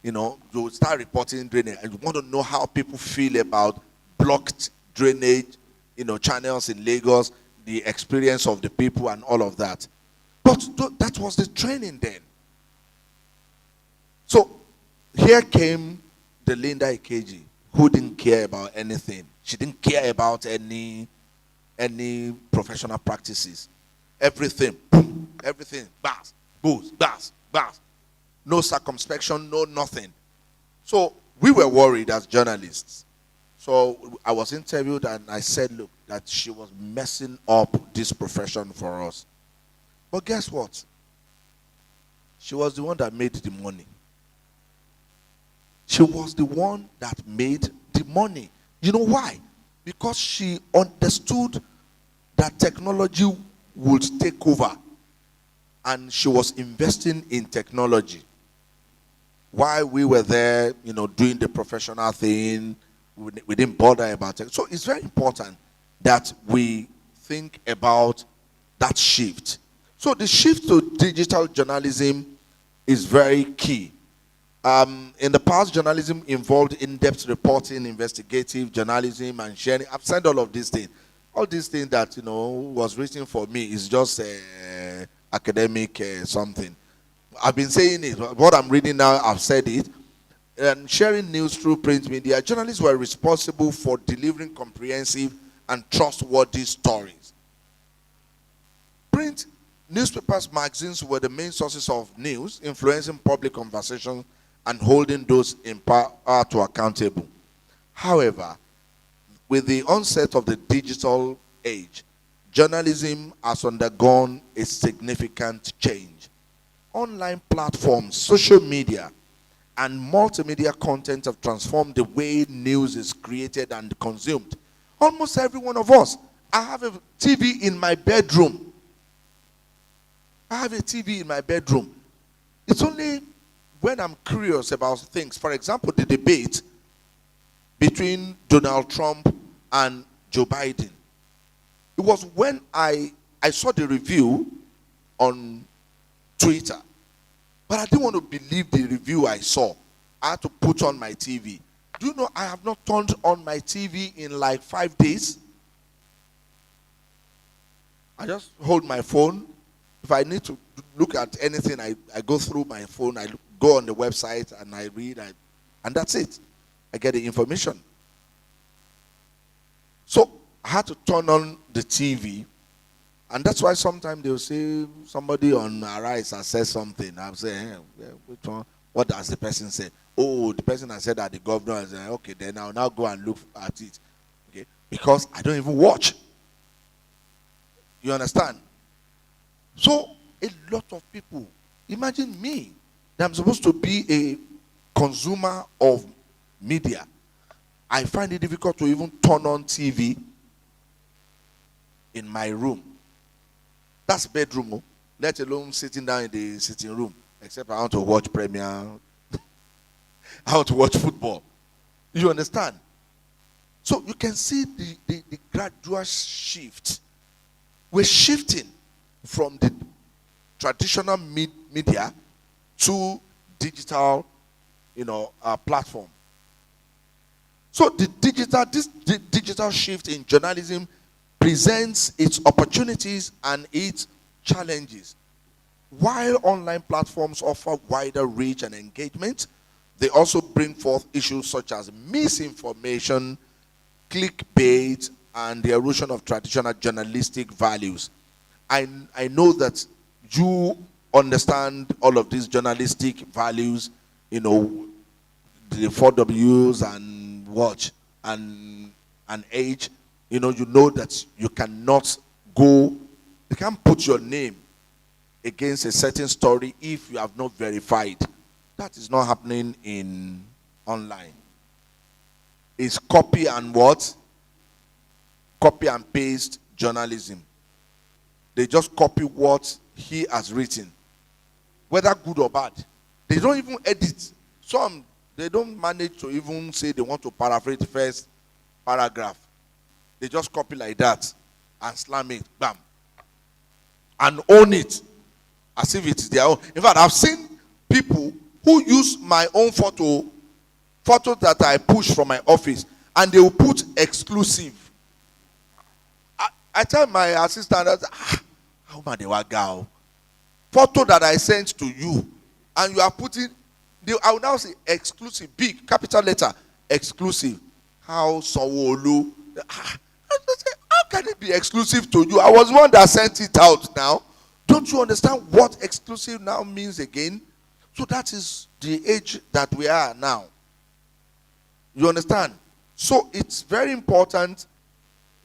You start reporting drainage, and you want to know how people feel about blocked drainage, channels in Lagos, the experience of the people and all of that. But that was the training then. So here came the Linda Ikeji, who didn't care about anything. She didn't care about any professional practices. Everything, boom, everything, bas, booze, bas, bas. No circumspection, no nothing. So we were worried as journalists. So I was interviewed and I said, look, that she was messing up this profession for us. But guess what? She was the one that made the money. She was the one that made the money. You know why? Because she understood that technology would take over, and she was investing in technology. While we were there, doing the professional thing, we didn't bother about it. So it's very important that we think about that shift. So the shift to digital journalism is very key. In the past, journalism involved in-depth reporting, investigative journalism, and sharing. I've said all of these things. All these things that, was written for me is just academic something. I've been saying it. What I'm reading now, I've said it. And sharing news through print media, journalists were responsible for delivering comprehensive and trustworthy stories. Print newspapers, magazines were the main sources of news, influencing public conversation and holding those in power to accountable. However, with the onset of the digital age, journalism has undergone a significant change. Online platforms, social media, and multimedia content have transformed the way news is created and consumed. Almost every one of us. I have a TV in my bedroom. It's only when I'm curious about things. For example, the debate between Donald Trump and Joe Biden. It was when I saw the review on Twitter. But I didn't want to believe the review I saw. I had to put on my TV. Do you know I have not turned on my TV in like 5 days? I just hold my phone. If I need to look at anything, I go through my phone. I go on the website and I read. And that's it. I get the information. So I had to turn on the TV. And that's why sometimes they'll say somebody on Arise has said something. I'll say, hey, which one? What does the person say? Oh, the person has said that the governor has said, okay, then I'll now go and look at it. Okay? Because I don't even watch. You understand? So a lot of people, imagine me, that I'm supposed to be a consumer of media. I find it difficult to even turn on TV in my room. That's bedroom, oh. Let alone sitting down in the sitting room. Except I want to watch Premier. I want to watch football. You understand? So you can see the gradual shift. We're shifting from the traditional media to digital, platform. So this digital shift in journalism presents its opportunities and its challenges. While online platforms offer wider reach and engagement, they also bring forth issues such as misinformation, clickbait, and the erosion of traditional journalistic values. I know that you understand all of these journalistic values, the 4Ws and watch and age. You know that you can't put your name against a certain story if you have not verified. That is not happening in online. It's copy and what? Copy and paste journalism. They just copy what he has written, whether good or bad. They don't even edit. Some, they don't manage to even say they want to paraphrase the first paragraph. They just copy like that and slam it, bam, and own it as if it's their own. In fact, I've seen people who use my own photos that I push from my office, and they will put exclusive. I tell my assistant, how much they were girl? Photo that I sent to you, and you are putting, I will now say exclusive, big, capital letter, exclusive. How Sawolu? How can it be exclusive to you? I was one that sent it out now. Don't you understand what exclusive now means again? So that is the age that we are now. You understand? So it's very important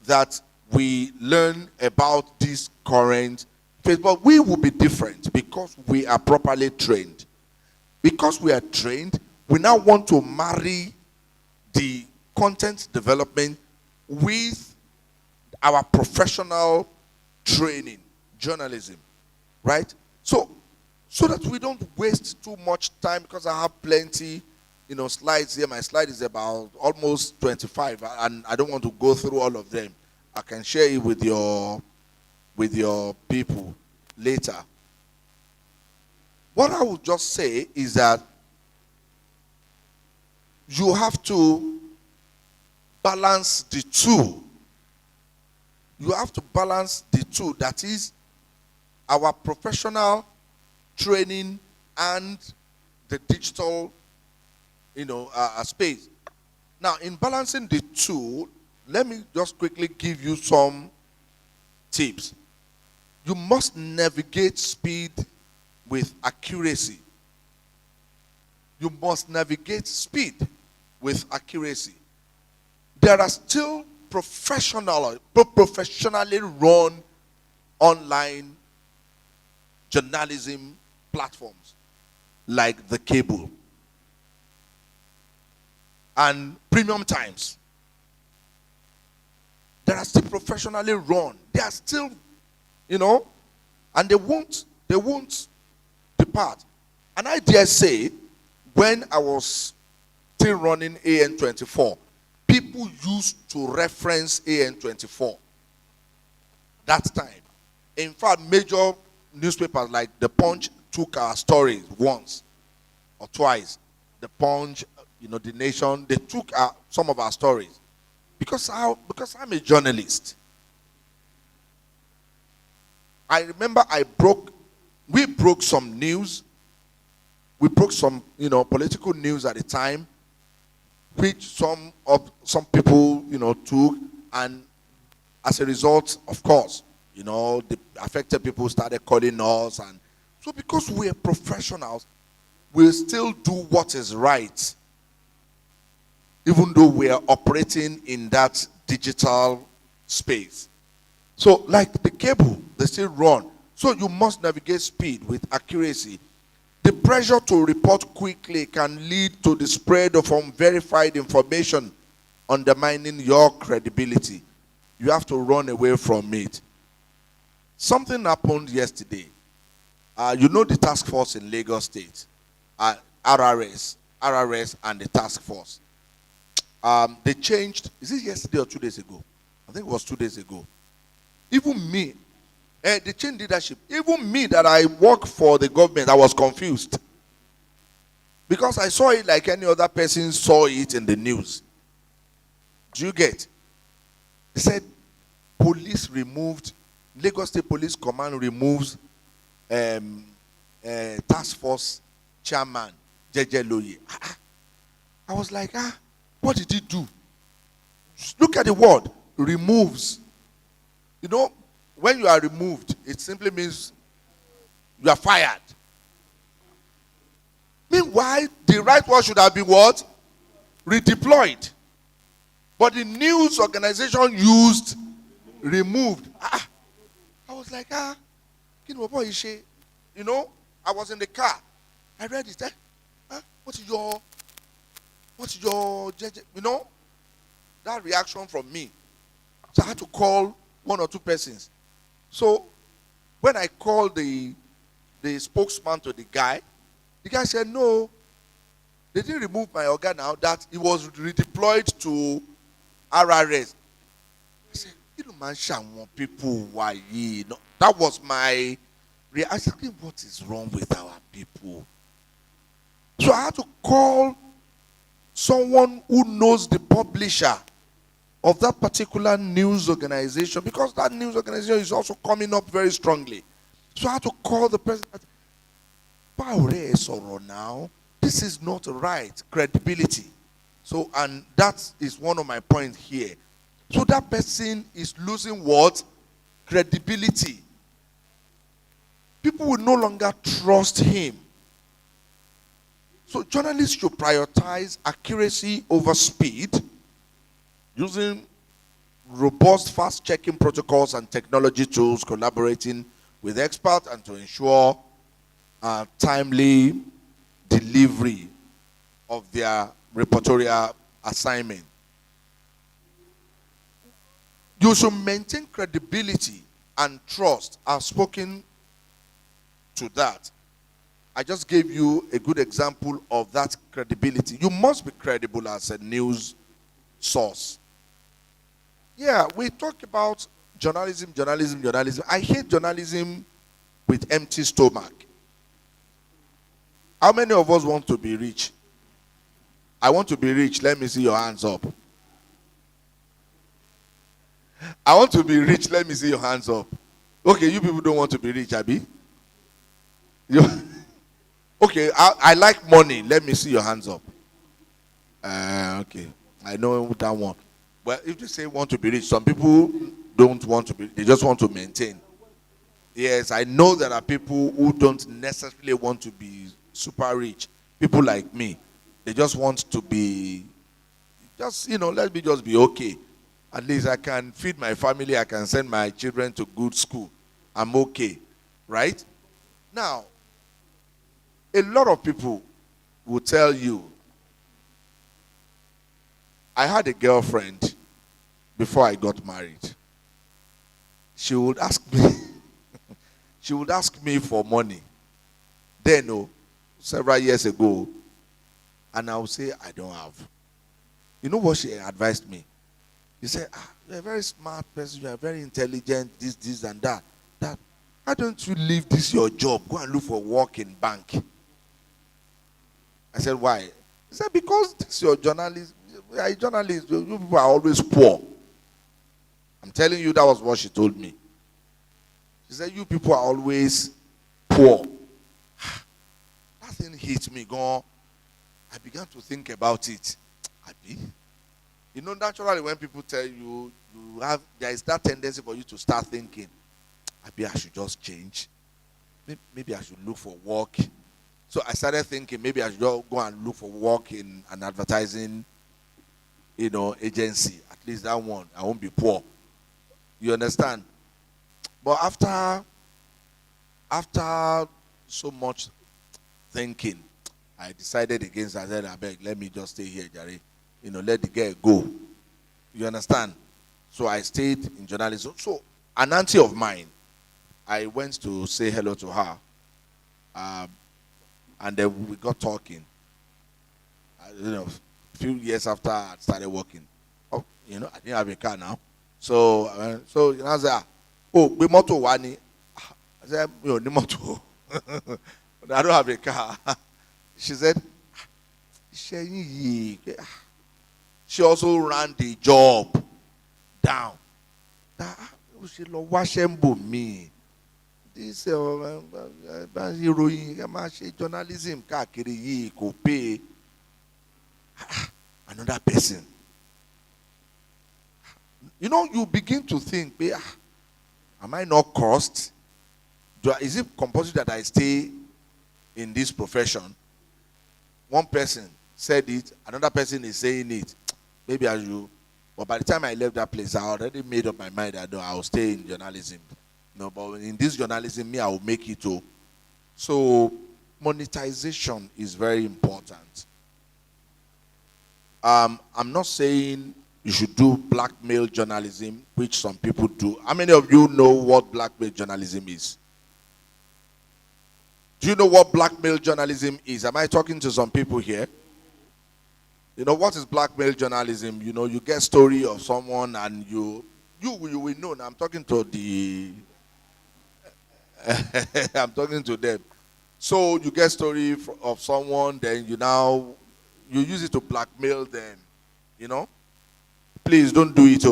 that we learn about this current phase. But we will be different because we are properly trained. Because we are trained, we now want to marry the content development with our professional training, journalism, right? So that we don't waste too much time, because I have plenty, slides here. My slide is about almost 25, and I don't want to go through all of them. I can share it with your people later. What I would just say is that you have to balance the two. You have to balance the two. That is our professional training and the digital, space. Now, in balancing the two, let me just quickly give you some tips. You must navigate speed with accuracy. You must navigate speed with accuracy. There are still professionally run online journalism platforms like the cable and Premium Times. They are still professionally run. They are still, and they won't depart. And I dare say, when I was still running AN24, people used to reference AN24 that time. In fact, major newspapers like The Punch took our stories once or twice. The Punch, The Nation, they took some of our stories. Because I'm a journalist. I remember we broke some news. We broke some, political news at the time, which some people, took, and as a result, of course, the affected people started calling us, and so because we're professionals, we'll still do what is right, even though we are operating in that digital space. So, like the cable, they still run. So you must navigate speed with accuracy. The pressure to report quickly can lead to the spread of unverified information undermining your credibility, you have to run away from it. Something happened yesterday. You know the task force in Lagos State, RRS, and the task force. They changed. Is it yesterday or 2 days ago? I think it was 2 days ago. Even me, they changed leadership. Even me, that I work for the government, I was confused because I saw it like any other person saw it in the news. Do you get? They said police removed. Lagos State Police Command removes task force chairman Jeje Loye. I was like, what did he do? Just look at the word, removes. You know, when you are removed, it simply means you are fired. Meanwhile, the right word should have been what? Redeployed. But the news organization used removed. I was like, you know, I was in the car. I read it. What's your, you know, that reaction from me. So I had to call one or two persons. So when I called the spokesman to the guy said, no, they didn't remove my organ now, that he was redeployed to RRS. I said, people, why? No, that was my reaction. What is wrong with our people? So I had to call someone who knows the publisher of that particular news organization, because that news organization is also coming up very strongly. So I had to call the president. Now, this is not right. Credibility. So, and that is one of my points here. So that person is losing what? Credibility. People will no longer trust him. So journalists should prioritize accuracy over speed, using robust fast-checking protocols and technology tools, collaborating with experts, and to ensure timely delivery of their reportorial assignment. You should maintain credibility and trust. I've spoken to that. I just gave you a good example of that credibility. You must be credible as a news source. Yeah, we talk about journalism. I hate journalism with empty stomach. How many of us want to be rich? I want to be rich. Let me see your hands up. I want to be rich. Let me see your hands up. Okay, you people don't want to be rich, Abi? Okay, I like money. Let me see your hands up. Okay, I know that one. Well, if you say want to be rich, some people don't want to be. They just want to maintain. Yes, I know there are people who don't necessarily want to be super rich. People like me, they just want to be, let me just be okay. At least I can feed my family. I can send my children to good school. I'm okay, right? Now, a lot of people will tell you, I had a girlfriend before I got married. She would ask me for money. Then, several years ago, and I would say, I don't have. You know what she advised me? She said, you're a very smart person, you're very intelligent, this, and that. Why don't you leave this your job? Go and look for work in bank. I said, why? He said, because this is your journalist. You are a journalist. You people are always poor. I'm telling you, that was what she told me. She said, you people are always poor. That thing hit me. I began to think about it. Naturally, when people tell you, there is that tendency for you to start thinking, I should just change. Maybe I should look for work. So I started thinking, maybe I should go and look for work in an advertising, agency. At least that one, I won't be poor. You understand? But after so much thinking, I decided against. I said, I beg, let me just stay here, Jerry. Let the girl go. You understand? So I stayed in journalism. So an auntie of mine, I went to say hello to her, and then we got talking. A few years after I started working, oh, I didn't have a car now. So, I said, oh, be moto wani. I said, ni moto. I don't have a car. She said, she also ran the job down. She wash me. This journalism could pay another person. You begin to think, am I not cursed? Is it compulsory that I stay in this profession? One person said it, another person is saying it. Maybe I should. But by the time I left that place, I already made up my mind that I will stay in journalism. But in this journalism, I will make it too. So monetization is very important. I'm not saying you should do blackmail journalism, which some people do. How many of you know what blackmail journalism is? Do you know what blackmail journalism is? Am I talking to some people here? What is blackmail journalism? You get story of someone and you will know. Now I'm talking to I'm talking to them. So you get story of someone, then you use it to blackmail them. Please don't do it,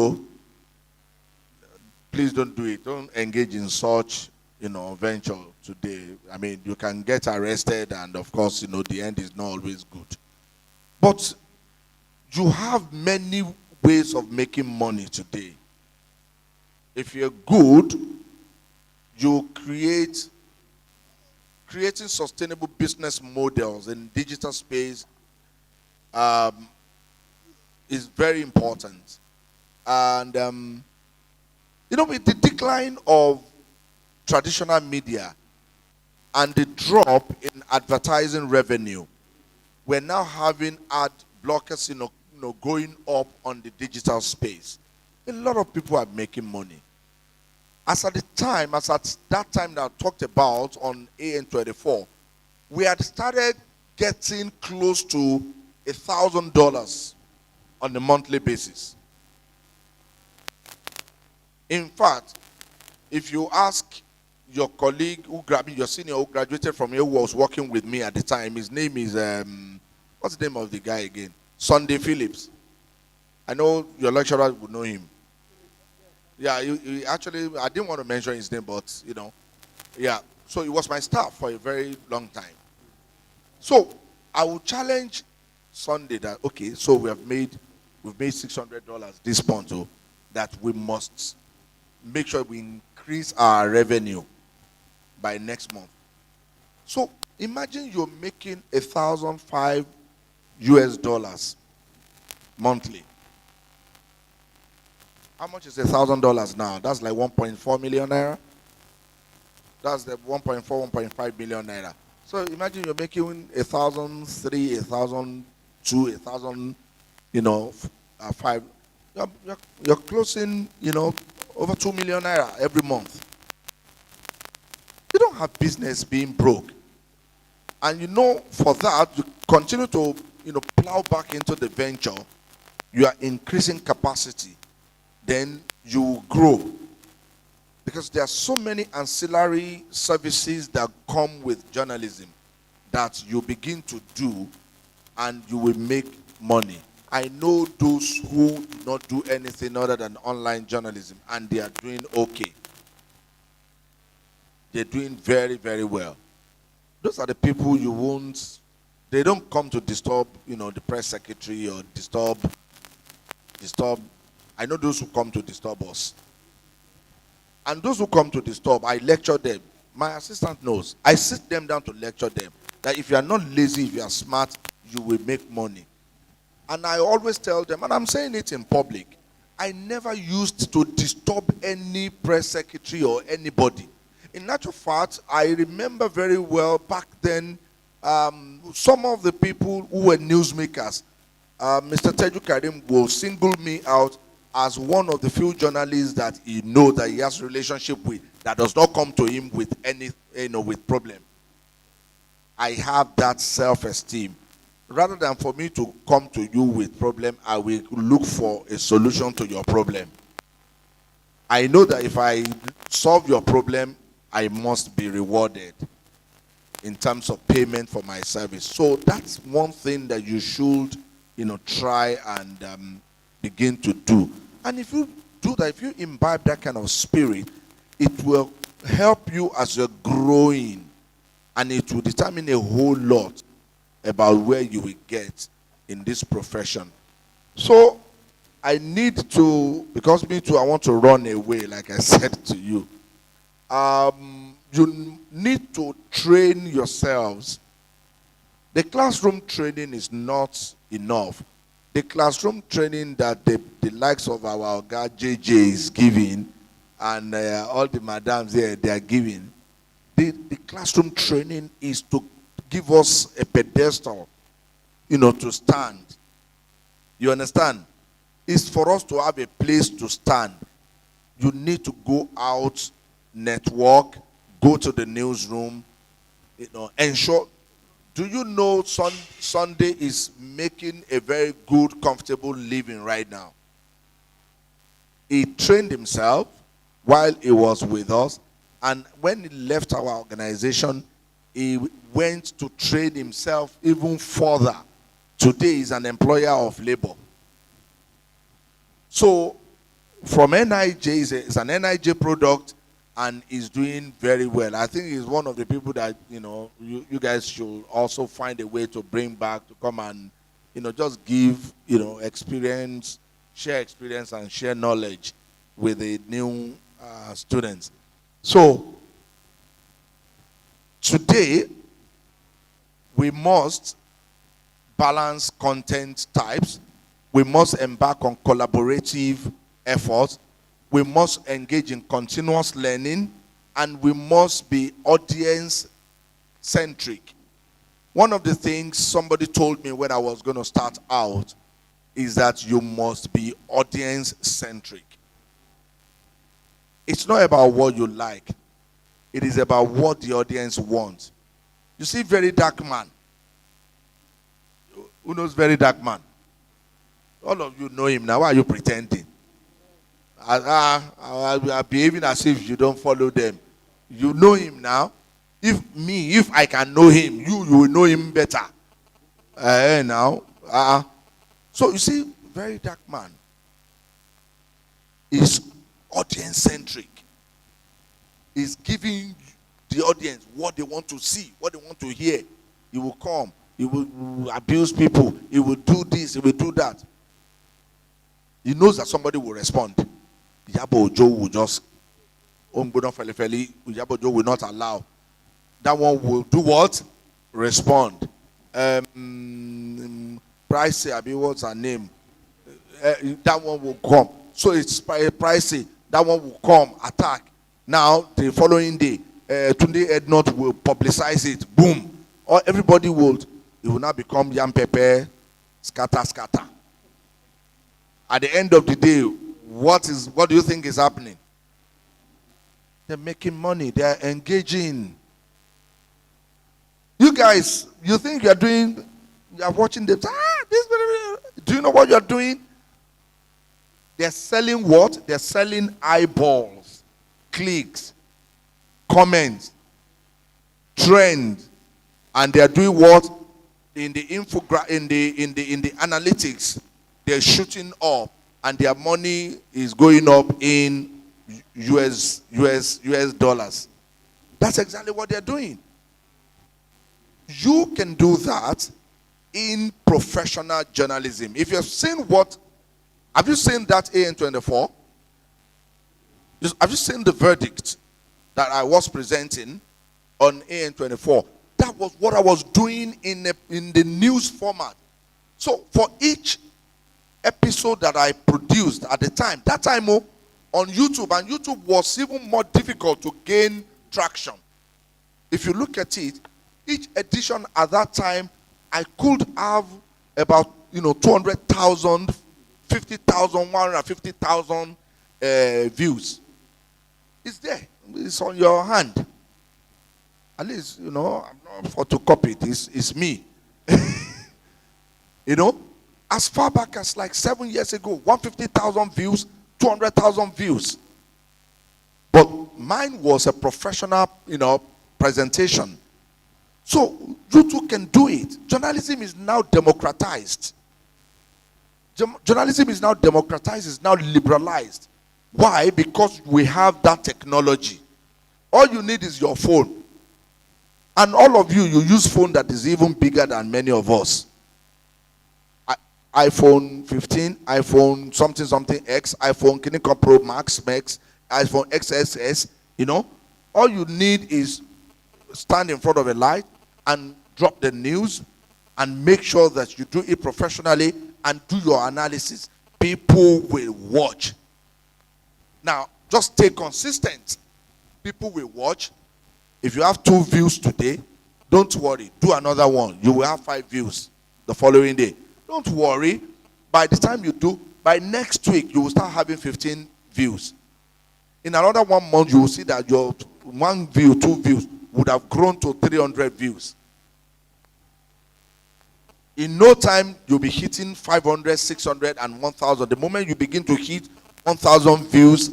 Please don't do it. Don't engage in such, venture today. I mean, you can get arrested, and of course, the end is not always good. But you have many ways of making money today. If you're good, you creating sustainable business models in digital space is very important. And with the decline of traditional media and the drop in advertising revenue, we're now having ad blockers, going up on the digital space. A lot of people are making money. As at that time that I talked about on AN24, we had started getting close to $1,000 on a monthly basis. In fact, if you ask your colleague your senior who graduated from here, who was working with me at the time, his name is, what's the name of the guy again? Sunday Phillips. I know your lecturer would know him. Yeah, he actually, I didn't want to mention his name, but, yeah. So he was my staff for a very long time. So I will challenge Sunday that, okay, so we've made $600 this month, so that we must make sure we increase our revenue by next month. So imagine you're making $1,005 monthly. How much is $1,000 now? That's like 1.4 million naira. That's the 1.4, 1.5 million naira. So imagine you're making 1,003, 1,002, 1,000, 5. You're closing, over 2 million naira every month. You don't have business being broke. And for that, you continue to, plow back into the venture. You are increasing capacity. Then you grow. Because there are so many ancillary services that come with journalism that you begin to do and you will make money. I know those who do not do anything other than online journalism and they are doing okay. They're doing very, very well. Those are the people they don't come to disturb, the press secretary or disturb. I know those who come to disturb us. And those who come to disturb, I lecture them. My assistant knows. I sit them down to lecture them that if you are not lazy, if you are smart, you will make money. And I always tell them, and I'm saying it in public, I never used to disturb any press secretary or anybody. In actual fact, I remember very well back then, some of the people who were newsmakers, Mr. Teju Karim will single me out as one of the few journalists that he knows that he has relationship with, that does not come to him with any, with problem. I have that self-esteem. Rather than for me to come to you with problem, I will look for a solution to your problem. I know that if I solve your problem, I must be rewarded in terms of payment for my service. So that's one thing that you should, try and begin to do. And if you do that, if you imbibe that kind of spirit, it will help you as you're growing, and it will determine a whole lot about where you will get in this profession. So I need to, because me too, I want to run away, like I said to you. You need to train yourselves. The classroom training is not enough. The classroom training that the likes of our guy JJ is giving, and all the madams here, they are giving, the classroom training is to give us a pedestal, to stand. You understand? It's for us to have a place to stand. You need to go out, network, go to the newsroom, ensure. Do you know Sunday is making a very good, comfortable living right now? He trained himself while he was with us, and when he left our organization, he went to train himself even further. Today he's an employer of labor. So from NIJ, it's an NIJ product, and is doing very well. I think he's one of the people that, you guys should also find a way to bring back, to come and, just give, experience, share experience and share knowledge with the new students. So today, we must balance content types. We must embark on collaborative efforts. We must engage in continuous learning, and we must be audience-centric. One of the things somebody told me when I was going to start out is that you must be audience-centric. It's not about what you like. It is about what the audience wants. You see Very Dark Man. Who knows Very Dark Man? All of you know him now. Why are you pretending? I'm behaving as if you don't follow them. You know him now. If I can know him, you will know him better. So you see, Very Dark Man is audience-centric. Is giving the audience what they want to see, what they want to hear. He will come. He will abuse people. He will do this. He will do that. He knows that somebody will respond. Yabo Joe will just, Yabo Joe will not allow. That one will do what? Respond. Pricey, what's her name? That one will come. So it's Pricey. That one will come, attack. Now, the following day, Tunde Ednot will publicize it. Boom. Or everybody will, it will now become yam pepper, scatter, scatter. At the end of the day, what do you think is happening? They're making money. They're engaging. You guys, you think you are watching them. Do you know what you're doing? They're selling what? They're selling eyeballs, clicks, comments, trend, and they're doing what? In the in the analytics, they're shooting up, and their money is going up in US dollars. That's exactly what they're doing. You can do that in professional journalism. If you've seen have you seen that AN24? Have you seen the verdict that I was presenting on AN24? That was what I was doing in the news format. So for each episode that I produced at the time, on YouTube, and YouTube was even more difficult to gain traction. If you look at it, each edition at that time, I could have about 200,000 50,000, 150,000 views. It's there. It's on your hand. At least, I'm not photocopy it. It's me. As far back as like 7 years ago, 150,000 views, 200,000 views. But mine was a professional, presentation. So you too can do it. Journalism is now democratized. Journalism is now democratized, is now liberalized. Why? Because we have that technology. All you need is your phone. And all of you use phone that is even bigger than many of us. iPhone 15, iPhone something X, iPhone Kinicom Pro Max, iPhone XSS, All you need is stand in front of a light and drop the news and make sure that you do it professionally and do your analysis. People will watch. Now, just stay consistent. People will watch. If you have 2 views today, don't worry. Do another one. You will have 5 views the following day. Don't worry. By the time you do, by next week, you will start having 15 views. In another 1 month, you will see that your 1 view, 2 views would have grown to 300 views. In no time, you'll be hitting 500, 600, and 1,000. The moment you begin to hit 1,000 views,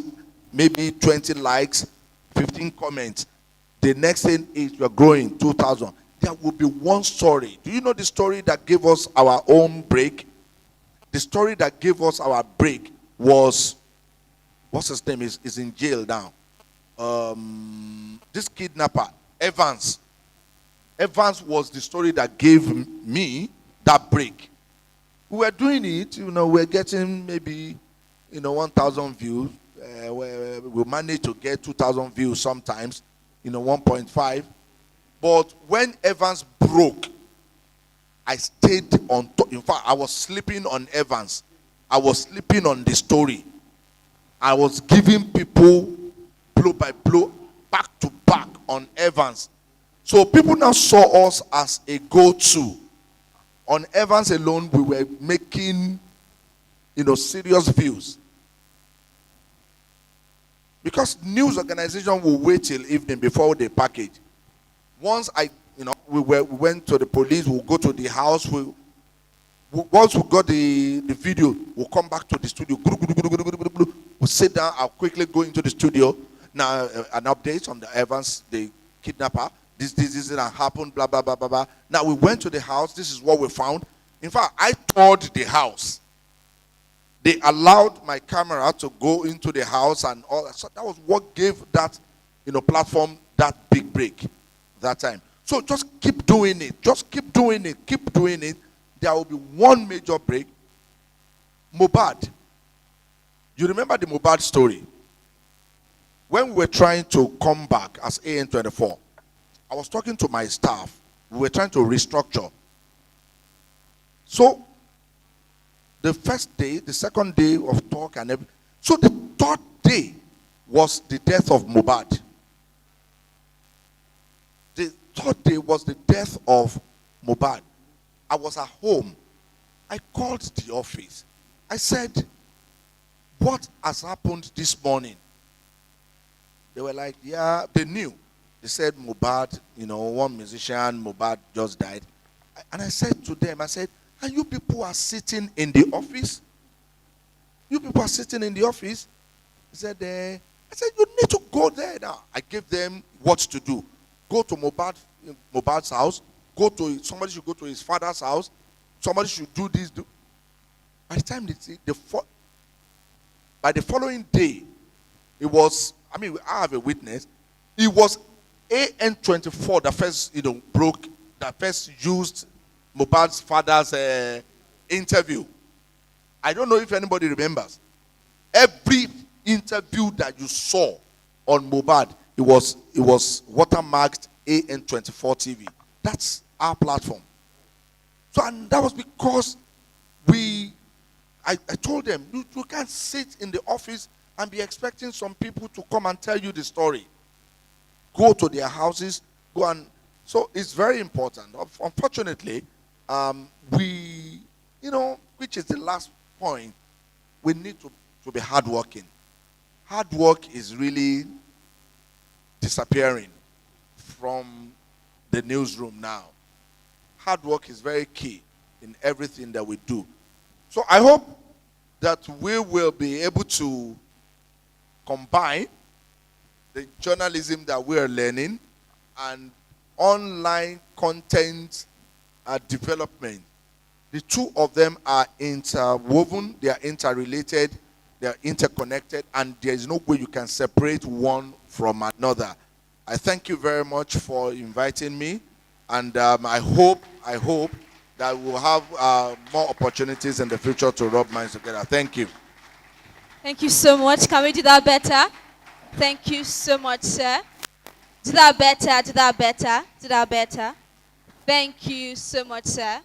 maybe 20 likes, 15 comments, the next thing is you're growing 2,000. There will be one story. Do you know the story that gave us our own break? The story that gave us our break was, what's his name? Is in jail now. This kidnapper, Evans. Evans was the story that gave me that break. We were doing it, we're getting maybe, 1,000 views. We managed to get 2,000 views sometimes, 1.5. But when Evans broke, I stayed on top. In fact, I was sleeping on Evans. I was sleeping on the story. I was giving people blow by blow, back to back on Evans. So people now saw us as a go-to. On Evans alone, we were making, serious views. Because news organization will wait till evening before they package. Once we went to the police, we'll go to the house. Once we got the video, we'll come back to the studio. We'll sit down. I'll quickly go into the studio. Now, an update on the Evans, the kidnapper. This that happened, blah, blah, blah, blah, blah. Now, we went to the house. This is what we found. In fact, I toured the house. They allowed my camera to go into the house and all that. So that was what gave that, platform that big break that time. So just keep doing it. Just keep doing it. Keep doing it. There will be one major break. Mohbad. You remember the Mohbad story? When we were trying to come back as AN24, I was talking to my staff. We were trying to restructure. So, the first day, the second day of talk and everything. So, the third day was the death of Mohbad. The third day was the death of Mohbad. I was at home. I called the office. I said, what has happened this morning? They were like, yeah, they knew. They said Mohbad, one musician, Mohbad just died. And I said to them, and you people are sitting in the office? You people are sitting in the office? I said, you need to go there now. I gave them what to do. Go to Mohbad's house. Somebody should go to his father's house. Somebody should do this. By the time by the following day, it was, I have a witness. It was AN24 that first, that first used Mohbad's father's interview. I don't know if anybody remembers. Every interview that you saw on Mohbad, it was watermarked AN24 TV. That's our platform. So, and that was because I told them, you can't sit in the office and be expecting some people to come and tell you the story. Go to their houses, so it's very important. Unfortunately, which is the last point, we need to be hardworking. Hard work is really disappearing from the newsroom now. Hard work is very key in everything that we do. So I hope that we will be able to combine the journalism that we are learning and online content development. The two of them are interwoven, they are interrelated, they are interconnected, and there is no way you can separate one from another. I thank you very much for inviting me, and I hope that we'll have more opportunities in the future to rub minds together. Thank you. Thank you so much. Can we do that better? Thank you so much, sir. Do that better, do that better, do that better. Thank you so much, sir.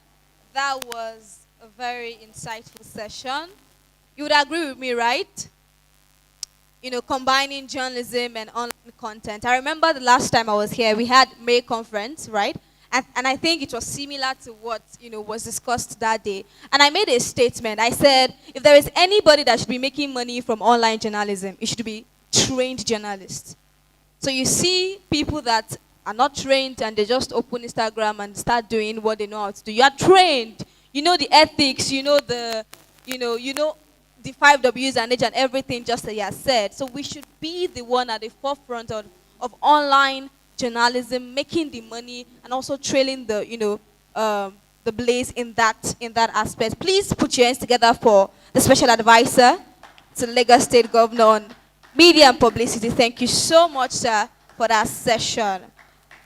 That was a very insightful session. You would agree with me, right? You know, combining journalism and online content. I remember the last time I was here, we had May conference, right? And I think it was similar to what, was discussed that day. And I made a statement. I said, if there is anybody that should be making money from online journalism, it should be trained journalists. So you see people that are not trained and they just open Instagram and start doing what they know how to do. You are trained. You know the ethics, you know the 5 W's and H and everything just as you have said. So we should be the one at the forefront of online journalism, making the money and also trailing the blaze in that aspect. Please put your hands together for the special advisor to the Lagos State Governor on Media and Publicity. Thank you so much, sir, for that session.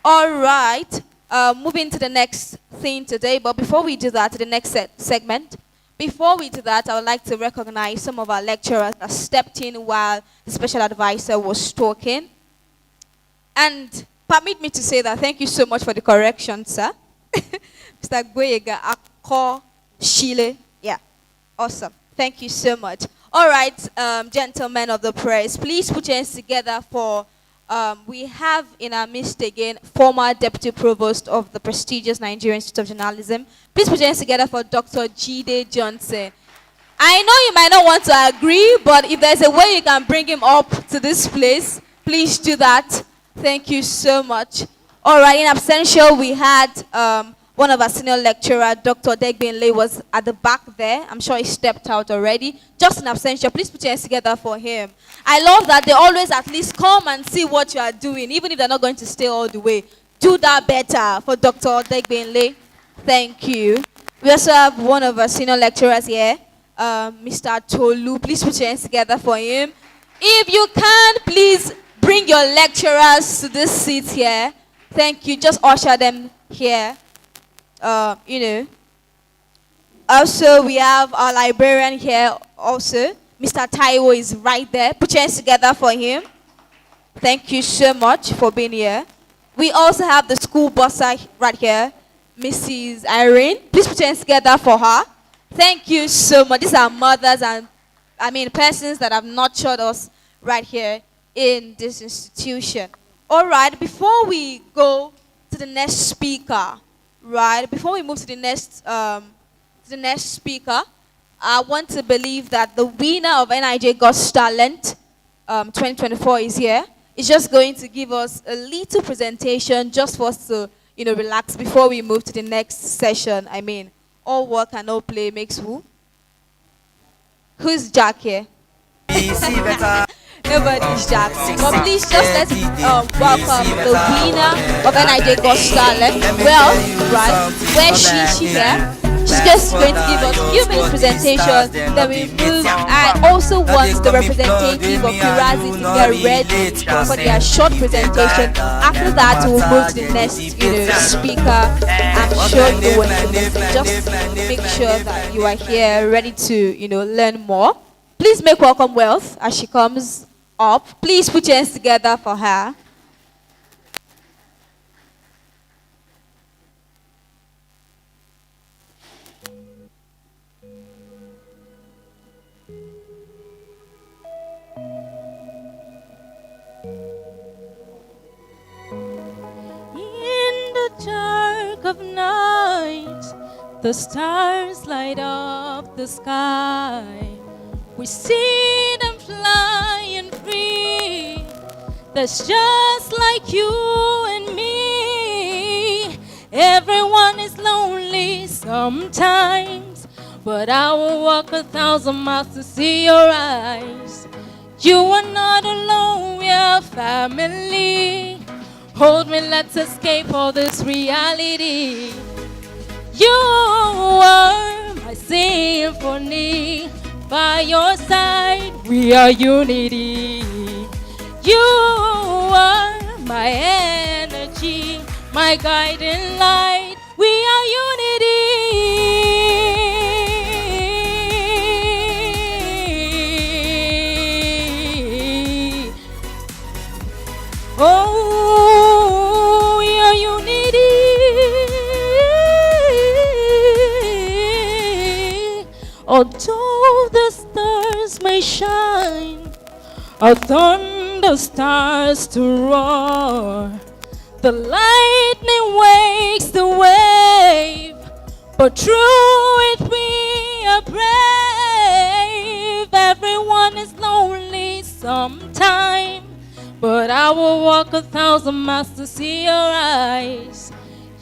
All right, moving to the next thing today. But before we do that, to the next segment, before we do that, I would like to recognize some of our lecturers that stepped in while the special advisor was talking. And permit me to say that thank you so much for the correction, sir. Mr. Gwega Akko Shile. Yeah, awesome. Thank you so much. All right, gentlemen of the press, please put your hands together for, we have in our midst again, former Deputy Provost of the prestigious Nigerian Institute of Journalism. Please put your hands together for Dr. Jide Johnson. I know you might not want to agree, but if there's a way you can bring him up to this place, please do that. Thank you so much. All right, in absentia, we had one of our senior lecturer, Dr. Degbinle, was at the back there. I'm sure he stepped out already. Just in absentia, please put your hands together for him. I love that they always at least come and see what you are doing, even if they're not going to stay all the way. Do that better for Dr. Degbinle. Thank you. We also have one of our senior lecturers here, Mr. Tolu. Please put your hands together for him. If you can, please bring your lecturers to this seat here. Thank you. Just usher them here. Also, we have our librarian here also. Mr. Taiwo is right there. Put your hands together for him. Thank you so much for being here. We also have the school bursar right here, Mrs. Irene. Please put your hands together for her. Thank you so much. These are mothers and, persons that have nurtured us right here in this institution. All right, before we go to the next speaker, before we move to the next speaker, I want to believe that the winner of NIJ God's Talent 2024 is here. It's just going to give us a little presentation just for us to, relax before we move to the next session. All work and no play makes who? Who's Jack here? Nobody's Jack. But please just let's welcome the winner of NIJ God's Talent. Where she here? She's just going to give us a few minutes presentation. Then we move. I also want the representative of Kirazi to get ready for their short presentation. After that, we'll move to the next, speaker. I'm sure you will. Just make sure that you are here, ready to, learn more. Please make welcome Wealth as she comes up. Please put your hands together for her. Dark of night, the stars light up the sky. We see them flying free. That's just like you and me. Everyone is lonely sometimes, but I will walk 1,000 miles to see your eyes. You are not alone, we are family. Hold me, let's escape all this reality. You are my symphony. By your side, we are unity. You are my energy, my guiding light. We are unity. Oh, we are unity. Although the stars may shine, a thunder starts to roar. The lightning wakes the wave, but through it we are brave. Everyone is lonely sometime, but I will walk 1,000 miles to see your eyes.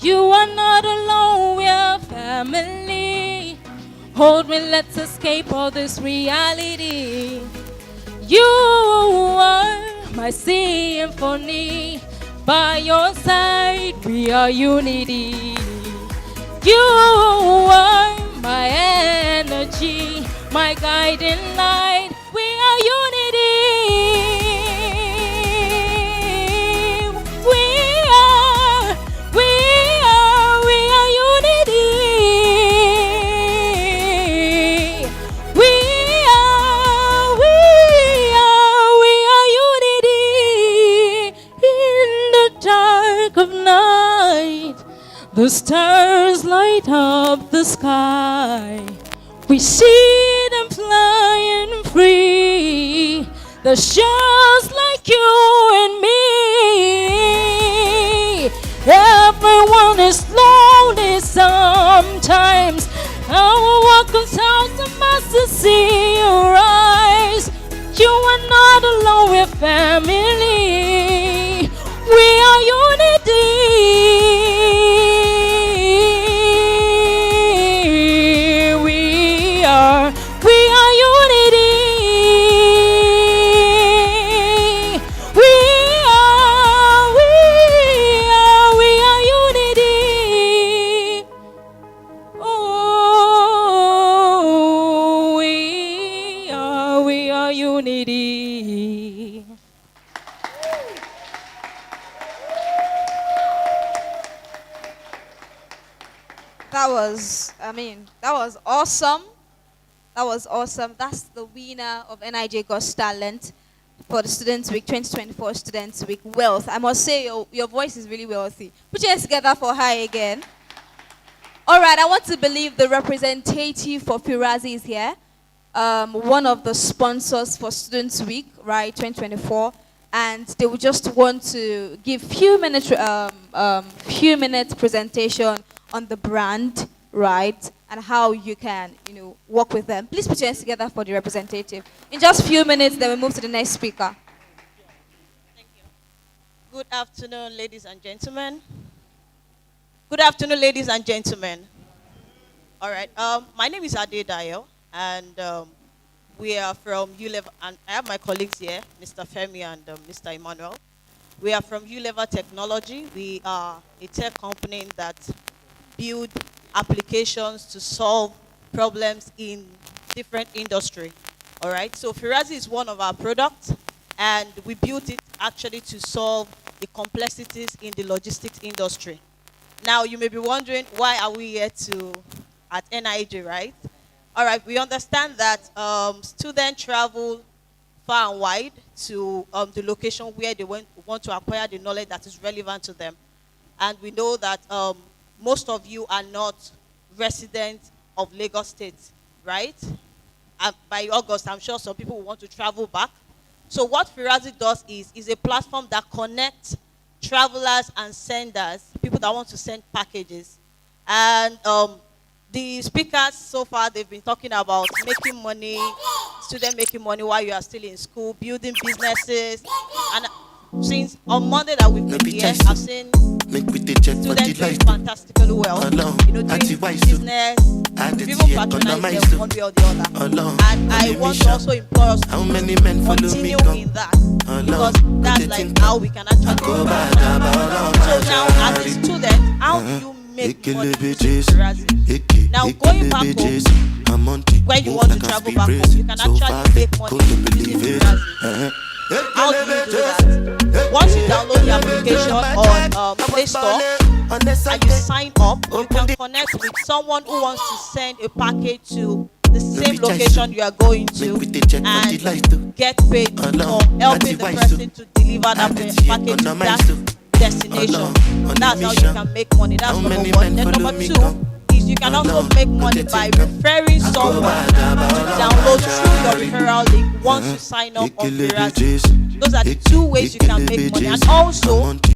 You are not alone, we are family. Hold me, let's escape all this reality. You are my symphony. By your side, we are unity. You are my energy, my guiding light. We are unity. We are unity. We are unity. In the dark of night, the stars light up the sky. We see them flying free. That's just like you and me. Everyone is lonely sometimes. I will walk 1,000 miles to see your eyes. You are not alone, we're family. We are unity. We are unity. We are unity. Oh, we are unity. That was awesome. That was awesome. That's the winner of NIJ God's Talent for the Students Week 2024 Students Week. Wealth. I must say, your voice is really wealthy. Put your hands together for her again. All right, I want to believe the representative for Firazi is here. One of the sponsors for Students Week, right, 2024. And they would just want to give few minutes presentation on the brand, right, and how you can, work with them. Please put your hands together for the representative. In just a few minutes, then we move to the next speaker. Thank you. Good afternoon, ladies and gentlemen. Good afternoon, ladies and gentlemen. All right. My name is Ade Dayo, and we are from ULEV, and I have my colleagues here, Mr. Femi and Mr. Emmanuel. We are from ULEV Technology. We are a tech company that build applications to solve problems in different industry. All right. So Firazi is one of our products, and we built it actually to solve the complexities in the logistics industry. Now you may be wondering, why are we here at NIJ, right? All right, we understand that students travel far and wide to the location where they want to acquire the knowledge that is relevant to them. And we know that most of you are not residents of Lagos State, right? And by August, I'm sure some people will want to travel back. So what Firazi does is a platform that connects travelers and senders, people that want to send packages. And the speakers so far, they've been talking about making money, student making money while you are still in school, building businesses. And since on Monday that we've been here, I've seen students doing fantastically well. You know, doing business, even patronize them one way or the other. And I want to also implore us to continue in that, because that's like how we can actually go back. So now, as a student, how do you make money? Now, going back home, when you want to travel back home, you can actually make money using Brazil. How do you do that? Once you download the application on Play Store and you sign up, you can connect with someone who wants to send a package to the same location you are going to and get paid for helping the person to deliver that package to that destination. That's how you can make money. That's number one. Then number two is you can also make money by referring someone to download through your referral link once you sign up on Brazil. Those are the two ways you can make money. And also,